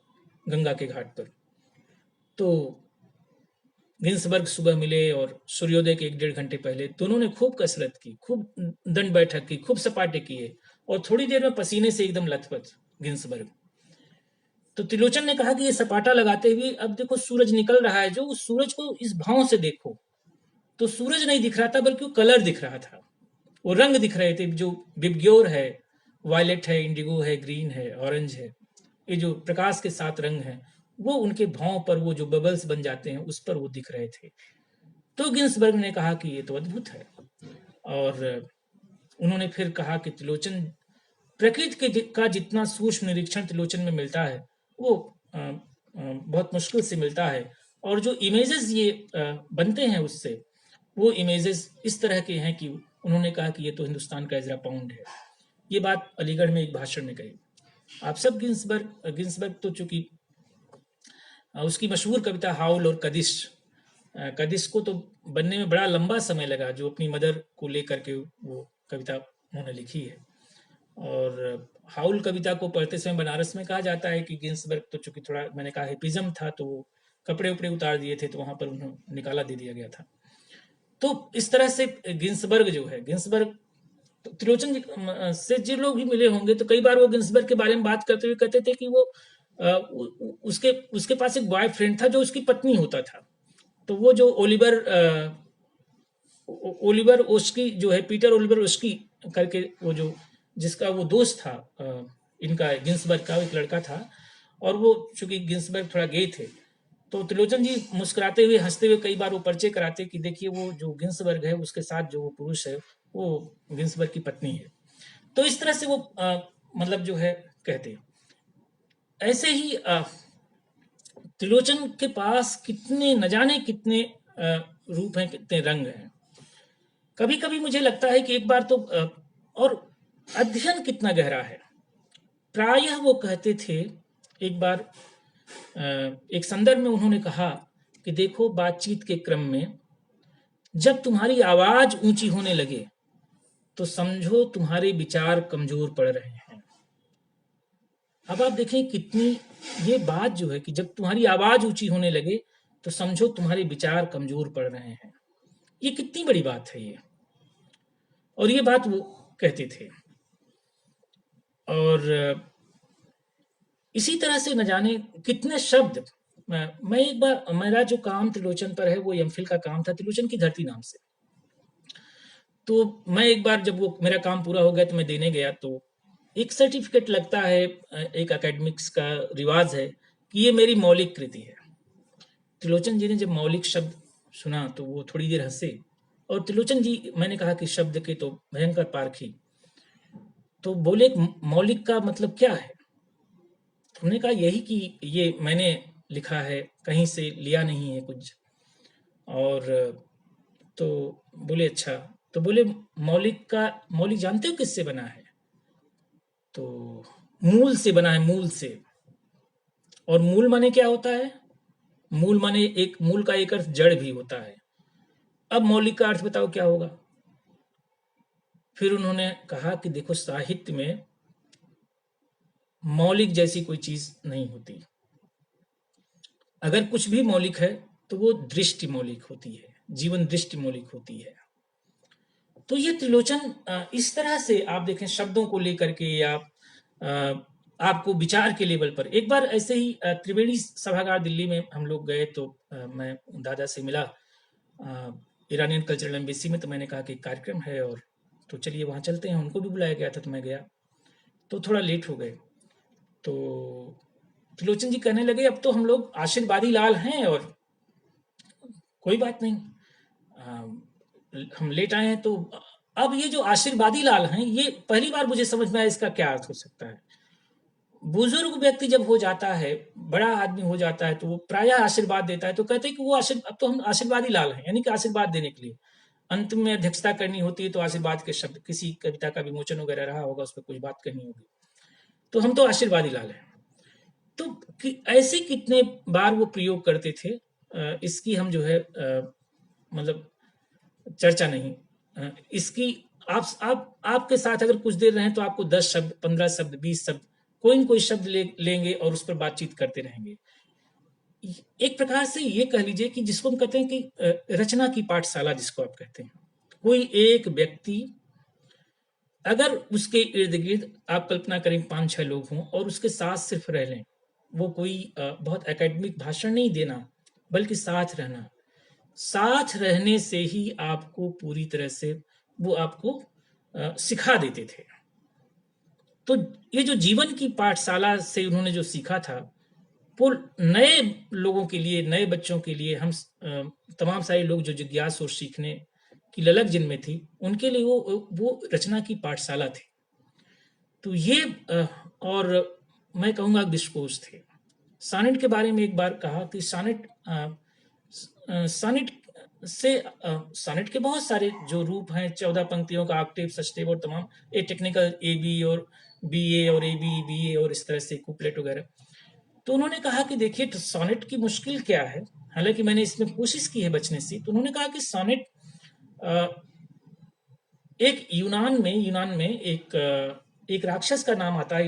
गंगा के घाट पर। तो गिन्सबर्ग सुबह मिले, और सूर्योदय के 1-1.5 घंटे पहले दोनों ने खूब कसरत की, खूब दंड बैठक की, खूब सपाटे किए, और थोड़ी देर में पसीने से एकदम लथपथ गिन्सबर्ग। तो त्रिलोचन ने कहा कि ये सपाटा लगाते हुए अब देखो सूरज निकल रहा है, जो उस सूरज को इस भाव से देखो तो सूरज नहीं दिख रहा था, बल्कि वो कलर दिख रहा था, वो रंग दिख रहे थे, जो विबग्योर है, वायलेट है, इंडिगो है, ग्रीन है, ऑरेंज है, ये जो प्रकाश के सात रंग हैं, वो उनके भाव पर, वो जो बबल्स बन जाते हैं उस पर वो दिख रहे थे। तो गिन्सबर्ग ने कहा कि ये तो अद्भुत है, और उन्होंने फिर कहा कि त्रिलोचन प्रकृति का जितना सूक्ष्म निरीक्षण त्रिलोचन में मिलता है वो बहुत मुश्किल से मिलता है, और जो इमेजेस ये बनते हैं उससे, वो इमेजेस इस तरह के हैं कि उन्होंने कहा कि ये तो हिंदुस्तान का इजरा पाउंड है। ये बात अलीगढ़ में एक भाषण में कही। आप सब गिन्सबर्ग तो चूंकि उसकी मशहूर कविता हाउल और कदिश, कदिश को तो बनने में बड़ा लंबा समय लगा, जो अपनी मदर को लेकर के वो कविता उन्होंने लिखी है। और हाउल कविता को पढ़ते समय बनारस में कहा जाता है कि गिन्सबर्ग तो चूंकि थोड़ा, मैंने कहा, हिपिज्म था, तो वो कपड़े उपड़े उतार दिए थे, तो वहां पर उन्हें निकाला दे दिया गया था। तो इस तरह से गिन्सबर्ग जो है, गिन्सबर्ग तो त्रिलोचन जी से जो लोग भी मिले होंगे तो कई बार वो गिन्सबर्ग के बारे में बात करते हुए कहते थे कि वो उसके उसके पास एक बॉयफ्रेंड था जो उसकी पत्नी होता था। तो वो जो ओलिवर ओस्की जो है, पीटर ओलिवर ओस्की करके, वो जो जिसका वो दोस्त था, इनका गिन्सबर्ग का एक लड़का था, और वो चूंकि गिन्सबर्ग थोड़ा गे थे, तो त्रिलोचन जी मुस्कुराते हुए हंसते हुए कई बार वो परिचय कराते कि देखिए वो जो गिन्सबर्ग है उसके साथ जो वो पुरुष है वो गिन्सबर्ग की पत्नी है। तो इस तरह से वो मतलब जो है कहते। ऐसे ही त्रिलोचन के पास कितने न जाने कितने रूप हैं, कितने रंग हैं। कभी कभी मुझे लगता है कि एक बार तो और अध्ययन कितना गहरा है। प्रायः वो कहते थे, एक बार एक संदर्भ में उन्होंने कहा कि देखो, बातचीत के क्रम में जब तुम्हारी आवाज ऊंची होने लगे तो समझो तुम्हारे विचार कमजोर पड़ रहे हैं। अब आप देखें कितनी ये बात जो है कि जब तुम्हारी आवाज ऊंची होने लगे तो समझो तुम्हारे विचार कमजोर पड़ रहे हैं, ये कितनी बड़ी बात है ये। और ये बात वो कहते थे। और इसी तरह से न जाने कितने शब्द, मैं एक बार, मेरा जो काम त्रिलोचन पर है वो एमफिल का काम था त्रिलोचन की धरती नाम से। तो मैं एक बार जब वो मेरा काम पूरा हो गया तो मैं देने गया, तो एक सर्टिफिकेट लगता है, एक एकेडमिक्स का रिवाज है कि ये मेरी मौलिक कृति है। त्रिलोचन जी ने जब मौलिक शब्द सुना तो वो थोड़ी देर हंसे, और त्रिलोचन जी, मैंने कहा कि शब्द के तो भयंकर पारखी, तो बोले मौलिक का मतलब क्या है। हमने कहा यही कि ये मैंने लिखा है, कहीं से लिया नहीं है कुछ। और तो बोले अच्छा, तो बोले मौलिक जानते हो किससे बना है? तो मूल से बना है, मूल से। और मूल माने क्या होता है? मूल माने, एक मूल का एक अर्थ जड़ भी होता है। अब मौलिक का अर्थ बताओ क्या होगा? फिर उन्होंने कहा कि देखो, साहित्य में मौलिक जैसी कोई चीज नहीं होती। अगर कुछ भी मौलिक है तो वो दृष्टि मौलिक होती है, जीवन दृष्टि मौलिक होती है। तो ये त्रिलोचन इस तरह से आप देखें शब्दों को लेकर के, या आपको विचार के लेवल पर। एक बार ऐसे ही त्रिवेणी सभागार दिल्ली में हम लोग गए, तो मैं दादा से मिला ईरानियन कल्चरल एम्बेसी में। तो मैंने कहा कि कार्यक्रम है और तो चलिए वहाँ चलते हैं। उनको भी बुलाया गया था तो मैं गया, तो थोड़ा लेट हो गए। तो त्रिलोचन जी कहने लगे, अब तो हम लोग आशीर्वादी लाल हैं और कोई बात नहीं, हम लेट आए हैं। तो अब ये जो आशीर्वादी लाल हैं, ये पहली बार मुझे समझ में आया इसका क्या अर्थ हो सकता है। बुजुर्ग व्यक्ति जब हो जाता है, बड़ा आदमी हो जाता है, तो वो प्रायः आशीर्वाद देता है। तो कहते हैं कि वो अब तो हम आशीर्वादी लाल हैं, यानी कि आशीर्वाद देने के लिए अंतिम में अध्यक्षता करनी होती है, तो आशीर्वाद के शब्द, किसी कविता का विमोचन वगैरह रहा होगा, उस पर कुछ बात करनी होगी, तो हम तो आशीर्वादी लाल हैं। तो ऐसे कितने बार वो प्रयोग करते थे, इसकी हम जो है मतलब चर्चा नहीं, इसकी आप आपके साथ अगर कुछ देर रहें तो आपको 10 शब्द, 15 शब्द, 20 शब्द, कोई न कोई शब्द लेंगे और उस पर बातचीत करते रहेंगे। एक प्रकार से ये कह लीजिए कि जिसको हम कहते हैं कि रचना की पाठशाला जिसको आप कहते हैं। कोई एक व्यक्ति, अगर उसके इर्द गिर्द आप कल्पना करें 5-6 लोग हों और उसके साथ सिर्फ रह लें, वो कोई बहुत एकेडमिक भाषण नहीं देना, बल्कि साथ रहना। साथ रहने से ही आपको पूरी तरह से वो आपको सिखा देते थे। तो ये जो जीवन की पाठशाला से उन्होंने जो सीखा था, वो नए लोगों के लिए, नए बच्चों के लिए, हम तमाम सारे लोग जो जिज्ञासु और सीखने की ललक जिनमें थी, उनके लिए वो रचना की पाठशाला थी। तो ये और मैं कहूँगा विश्वकोश थे। सानेट के बारे में एक बार कहा कि सानेट से सानेट के बहुत सारे जो रूप हैं, 14 पंक्तियों का ऑक्टेव, सचटेव और तमाम ए टेक्निकल ए बी और बी ए और ए बी बी ए और इस तरह से कुपलेट वगैरह। तो उन्होंने कहा कि देखिए तो सोनेट की मुश्किल क्या है, हालांकि मैंने इसमें कोशिश की है बचने से। तो उन्होंने कहा कि सोनेट एक यूनान में एक राक्षस का नाम आता है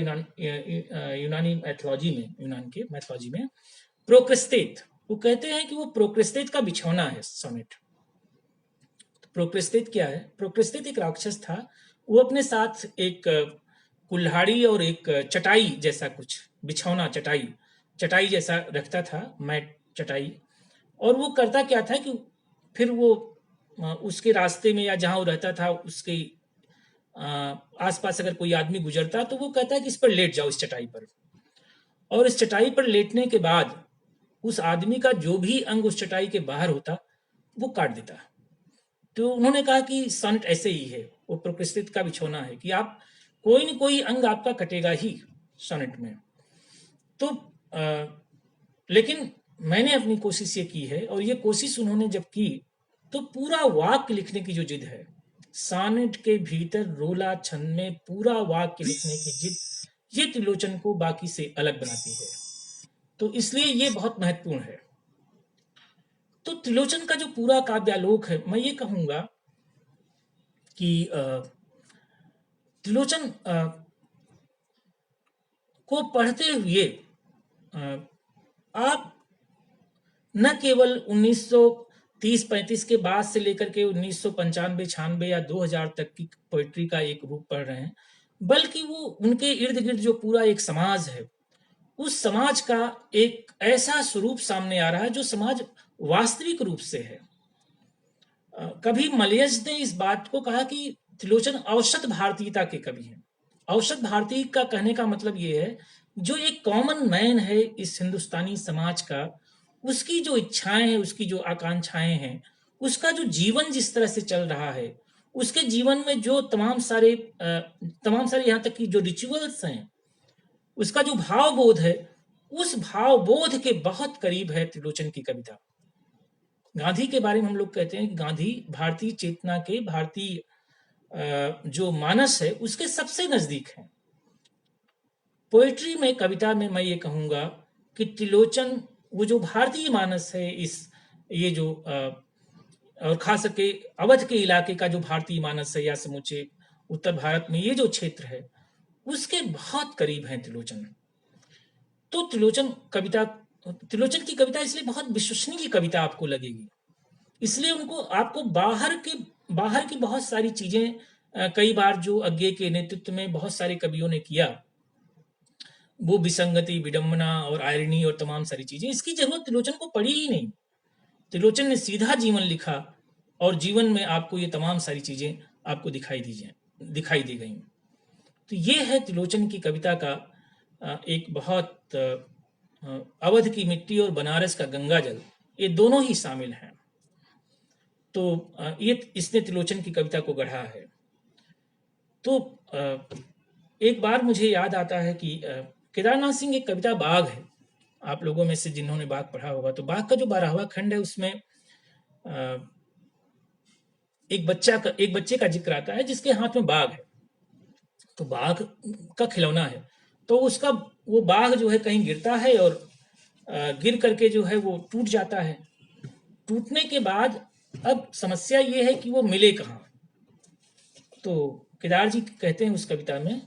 यूनानी मैथोलॉजी में, यूनान के मैथोलॉजी में प्रोक्रेस्टेट। वो कहते हैं कि वो प्रोक्रेस्टेट का बिछौना है सोनेट। तो प्रोक्रेस्टेट क्या है? प्रोक्रेस्टेट एक राक्षस था। वो अपने साथ एक कुल्हाड़ी और एक चटाई जैसा कुछ बिछौना, चटाई जैसा रखता था, मैट चटाई। और वो करता क्या था कि फिर वो उसके रास्ते में या जहां वो रहता था उसके आसपास अगर कोई आदमी गुजरता तो वो कहता है कि इस पर लेट जाओ, इस चटाई पर। और इस चटाई पर लेटने के बाद उस आदमी का जो भी अंग उस चटाई के बाहर होता वो काट देता। तो उन्होंने कहा कि सॉनेट ऐसे ही है, वो प्रोक्रेस्टेट का बिछौना है कि आप कोई न कोई अंग आपका कटेगा ही सॉनेट में। तो लेकिन मैंने अपनी कोशिश ये की है, और ये कोशिश उन्होंने जब की तो पूरा वाक्य लिखने की जो जिद है, सॉनेट के भीतर रोला छंद में पूरा वाक्य लिखने की जिद, ये त्रिलोचन को बाकी से अलग बनाती है। तो इसलिए ये बहुत महत्वपूर्ण है। तो त्रिलोचन का जो पूरा काव्यालोक है, मैं ये कहूंगा कि त्रिलोचन को पढ़ते हुए आप न केवल 1930-35 के बाद से लेकर के 1995-96 या 2000 तक की पोइट्री का एक रूप पढ़ रहे हैं, बल्कि वो उनके इर्द गिर्द जो पूरा एक समाज है, उस समाज का एक ऐसा स्वरूप सामने आ रहा है जो समाज वास्तविक रूप से है। कभी मलयज ने इस बात को कहा कि त्रिलोचन औसत भारतीयता के कवि हैं। औसत भारतीय का कहने का मतलब ये है, जो एक कॉमन मैन है इस हिंदुस्तानी समाज का, उसकी जो इच्छाएं हैं, उसकी जो आकांक्षाएं हैं, उसका जो जीवन जिस तरह से चल रहा है, उसके जीवन में जो तमाम सारे यहाँ तक कि जो रिचुअल्स हैं, उसका जो भाव बोध है, उस भाव बोध के बहुत करीब है त्रिलोचन की कविता। गांधी के बारे में हम लोग कहते हैं कि गांधी भारतीय चेतना के, भारतीय जो मानस है उसके सबसे नजदीक है। पोएट्री में, कविता में मैं ये कहूंगा कि त्रिलोचन वो जो भारतीय मानस है, इस ये जो और खास करके अवध के इलाके का जो भारतीय मानस है, या समूचे उत्तर भारत में ये जो क्षेत्र है, उसके बहुत करीब है त्रिलोचन। तो त्रिलोचन की कविता इसलिए बहुत विश्वसनीय कविता आपको लगेगी। इसलिए उनको आपको बाहर की बहुत सारी चीजें, कई बार जो अज्ञे के नेतृत्व में बहुत सारे कवियों ने किया, वो विसंगति, विडंबना और आयरनी और तमाम सारी चीजें, इसकी जरूरत त्रिलोचन को पड़ी ही नहीं। त्रिलोचन ने सीधा जीवन लिखा और जीवन में आपको ये तमाम सारी चीजें आपको दिखाई दी गई। तो ये है त्रिलोचन की कविता का एक बहुत अवध की मिट्टी और बनारस का गंगा जल, ये दोनों ही शामिल हैं। तो ये इसने त्रिलोचन की कविता को गढ़ा है। तो एक बार मुझे याद आता है कि केदारनाथ सिंह एक कविता बाघ है, आप लोगों में से जिन्होंने बाघ पढ़ा होगा, तो बाघ का जो 12वां खंड है उसमें एक बच्चे का जिक्र आता है जिसके हाथ में बाघ है। तो बाघ का खिलौना है, तो उसका वो बाघ जो है कहीं गिरता है और गिर करके जो है वो टूट जाता है। टूटने के बाद अब समस्या ये है कि वो मिले कहाँ। तो केदार जी कहते हैं उस कविता में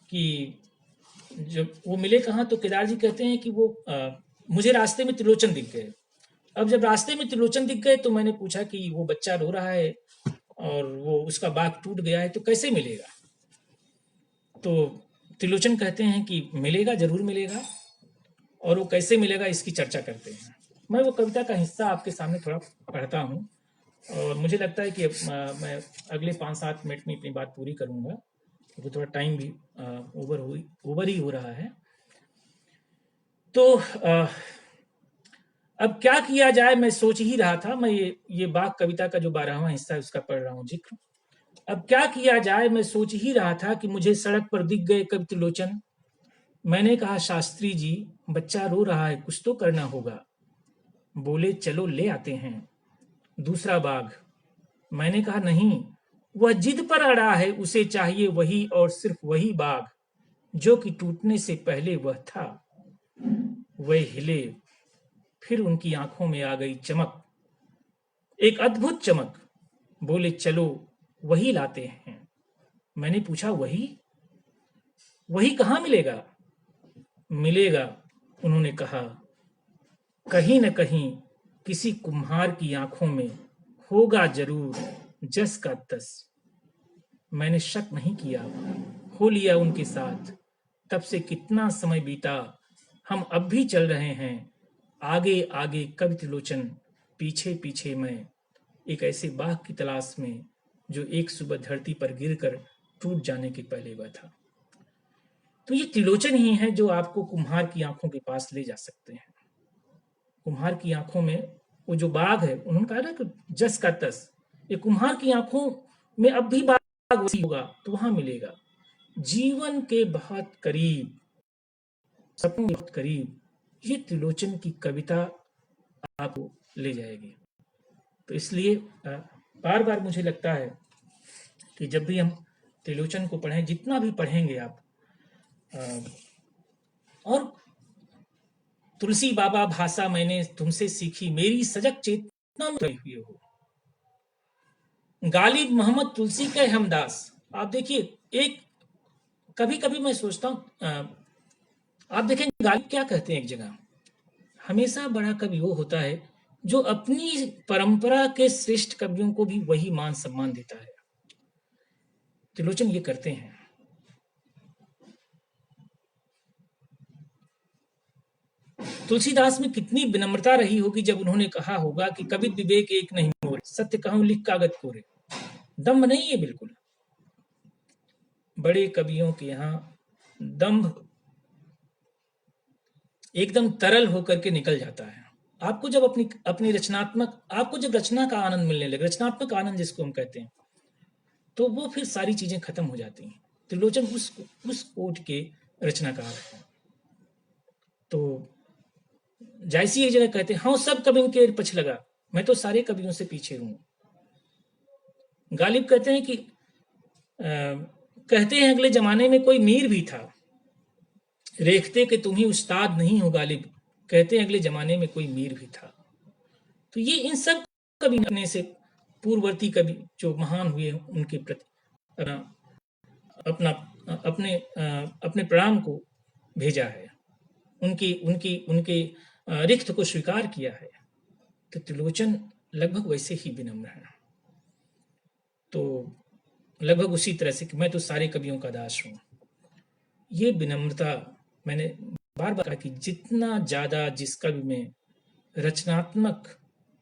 कि जब वो मिले कहाँ, तो केदार जी कहते हैं कि वो मुझे रास्ते में त्रिलोचन दिख गए। अब जब रास्ते में त्रिलोचन दिख गए तो मैंने पूछा कि वो बच्चा रो रहा है और वो उसका बाघ टूट गया है, तो कैसे मिलेगा? तो त्रिलोचन कहते हैं कि मिलेगा, जरूर मिलेगा। और वो कैसे मिलेगा इसकी चर्चा करते हैं। मैं वो कविता का हिस्सा आपके सामने थोड़ा पढ़ता हूँ और मुझे लगता है कि मैं अगले 5-7 मिनट में अपनी बात पूरी करूँगा क्योंकि थोड़ा टाइम भी ओवर ही हो रहा है। तो अब क्या किया जाए मैं सोच ही रहा था। मैं ये बाघ कविता का जो 12वां हिस्सा है उसका पढ़ रहा हूँ जिक्र। अब क्या किया जाए मैं सोच ही रहा था कि मुझे सड़क पर दिख गए कवि त्रिलोचन। मैंने कहा शास्त्री जी बच्चा रो रहा है कुछ तो करना होगा। बोले चलो ले आते हैं दूसरा बाघ। मैंने कहा नहीं वह जिद पर अड़ा है उसे चाहिए वही और सिर्फ वही बाघ जो कि टूटने से पहले वह था। वे हिले फिर उनकी आंखों में आ गई चमक एक अद्भुत चमक। बोले चलो वही लाते हैं। मैंने पूछा वही वही कहाँ मिलेगा। मिलेगा उन्होंने कहा कहीं न कहीं किसी कुम्हार की आंखों में होगा जरूर जस का तस। मैंने शक नहीं किया हो लिया उनके साथ। तब से कितना समय बीता हम अब भी चल रहे हैं आगे आगे कवि त्रिलोचन पीछे पीछे मैं एक ऐसे बाघ की तलाश में जो एक सुबह धरती पर गिरकर टूट जाने के पहले वह था। तो ये त्रिलोचन ही है जो आपको कुम्हार की आंखों के पास ले जा सकते हैं। कुम्हार की आंखों में वो जो बाघ है उन्होंने कहा ना कि जस का तस ये कुम्हार की आंखों में अब भी बाघ वही होगा तो वहां मिलेगा जीवन के बहुत करीब सपनों के बहुत करीब ये त्रिलोचन की कविता आपको ले जाएगी। तो इसलिए बार बार मुझे लगता है कि जब भी हम त्रिलोचन को पढ़ें जितना भी पढ़ेंगे आप और तुलसी बाबा भाषा मैंने तुमसे सीखी मेरी सजग चेतना में हुई हो। गालिब मोहम्मद तुलसी के हमदास। आप देखिए एक कभी कभी मैं सोचता हूँ आप देखें गालिब क्या कहते हैं एक जगह हमेशा बड़ा कवि वो होता है जो अपनी परंपरा के श्रेष्ठ कवियों को भी वही मान सम्मान देता है। त्रिलोचन ये करते हैं। तुलसीदास में कितनी विनम्रता रही होगी जब उन्होंने कहा होगा कि कवि विवेक एक नहीं मोरे सत्य कहूं लिख कागज कोरे। दम्भ नहीं है बिल्कुल। बड़े कवियों के यहाँ दम्भ एकदम तरल होकर के निकल जाता है। आपको जब अपनी अपनी रचनात्मक आपको जब रचना का आनंद मिलने लगे रचनात्मक आनंद जिसको हम कहते हैं तो वो फिर सारी चीजें खत्म हो जाती हैं। त्रिलोचन उस कोट के रचनाकार हैं। तो जायसी एक जगह कहते हैं हाँ सब कवियों के पछ लगा मैं तो सारे कवियों से पीछे हूं। गालिब कहते हैं कि कहते हैं अगले जमाने में कोई मीर भी था रेखते कि तुम ही उस्ताद नहीं हो गालिब कहते हैं अगले जमाने में कोई मीर भी था। तो ये इन सब कवि अपने से पूर्ववर्ती कवि जो महान हुए उनके प्रति अपना अपने अपने प्रणाम को भेजा है उनकी उनकी उनके रिक्त को स्वीकार किया है। तो त्रिलोचन लगभग वैसे ही विनम्र है। तो लगभग उसी तरह से कि मैं तो सारे कवियों का दास हूं। ये विनम्रता मैंने बार बार कहा कि जितना ज्यादा जिस कवि में रचनात्मक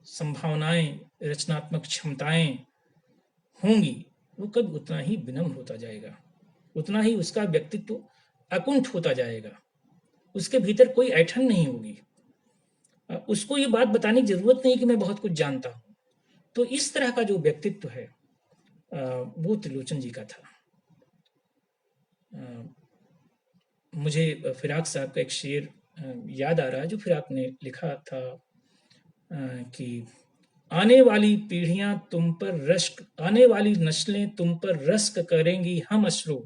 संभावनाएं रचनात्मक क्षमताएं होंगी वो कवि उतना ही विनम्र होता जाएगा उतना ही उसका व्यक्तित्व अकुंठ होता जाएगा। उसके भीतर कोई ऐठन नहीं होगी। उसको ये बात बताने की जरूरत नहीं कि मैं बहुत कुछ जानता हूं। तो इस तरह का जो व्यक्तित्व है वो त्रिलोचन जी का था। मुझे फिराक साहब का एक शेर याद आ रहा है जो फिराक ने लिखा था कि आने वाली पीढ़ियां तुम पर रश्क आने वाली नस्लें तुम पर रश्क करेंगी हम अश्रो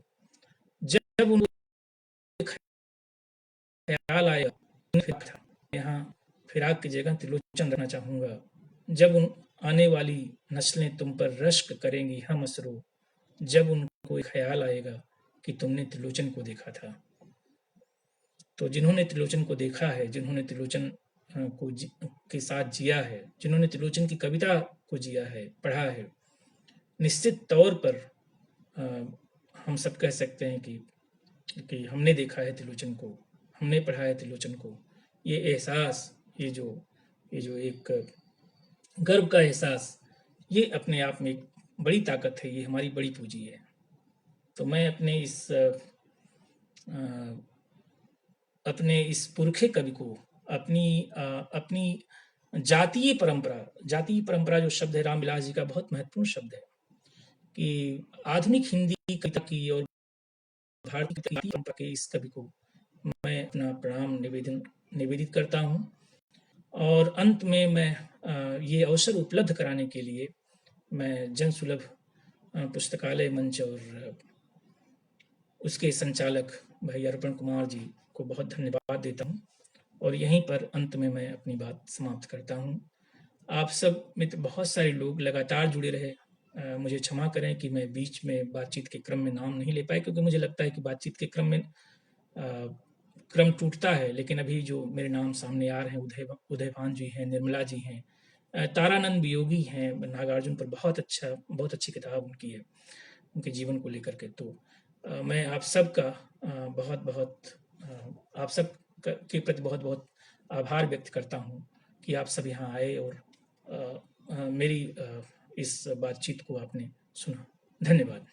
जब उनको ख्याल आएगा। यहाँ फिराक की जगह त्रिलोचन रखना चाहूंगा। जब उन आने वाली नस्लें तुम पर रश्क करेंगी हम अश्रो जब उनको ख्याल आएगा कि तुमने त्रिलोचन को देखा था। तो जिन्होंने त्रिलोचन को देखा है जिन्होंने त्रिलोचन को के साथ जिया है जिन्होंने त्रिलोचन की कविता को जिया है पढ़ा है निश्चित तौर पर हम सब कह सकते हैं कि हमने देखा है त्रिलोचन को हमने पढ़ा है त्रिलोचन को ये एहसास, ये जो एक गर्व का एहसास, ये अपने आप में एक बड़ी ताकत है, ये हमारी बड़ी पूँजी है। तो मैं अपने इस पुरखे कवि को अपनी जातीय परंपरा जो शब्द है रामविलास जी का बहुत महत्वपूर्ण शब्द है कि आधुनिक हिंदी कविता की और भारतीय परंपरा के इस कवि को मैं अपना प्रणाम निवेदित करता हूँ। और अंत में मैं ये अवसर उपलब्ध कराने के लिए मैं जनसुलभ पुस्तकालय मंच और उसके संचालक भाई अर्पण कुमार जी को बहुत धन्यवाद देता हूँ और यहीं पर अंत में मैं अपनी बात समाप्त करता हूँ। आप सब मित्र बहुत सारे लोग लगातार जुड़े रहे। मुझे क्षमा करें कि मैं बीच में बातचीत के क्रम में नाम नहीं ले पाया, क्योंकि मुझे लगता है कि बातचीत के क्रम में क्रम टूटता है। लेकिन अभी जो मेरे नाम सामने आ रहे हैं, उदयभान जी हैं, निर्मला जी हैं, तारानंद वियोगी हैं, नागार्जुन पर बहुत अच्छी किताब उनकी है, उनके जीवन को लेकर के। तो मैं आप सबका बहुत-बहुत आप सब के प्रति बहुत-बहुत आभार व्यक्त करता हूँ कि आप सब यहाँ आए और मेरी इस बातचीत को आपने सुना। धन्यवाद।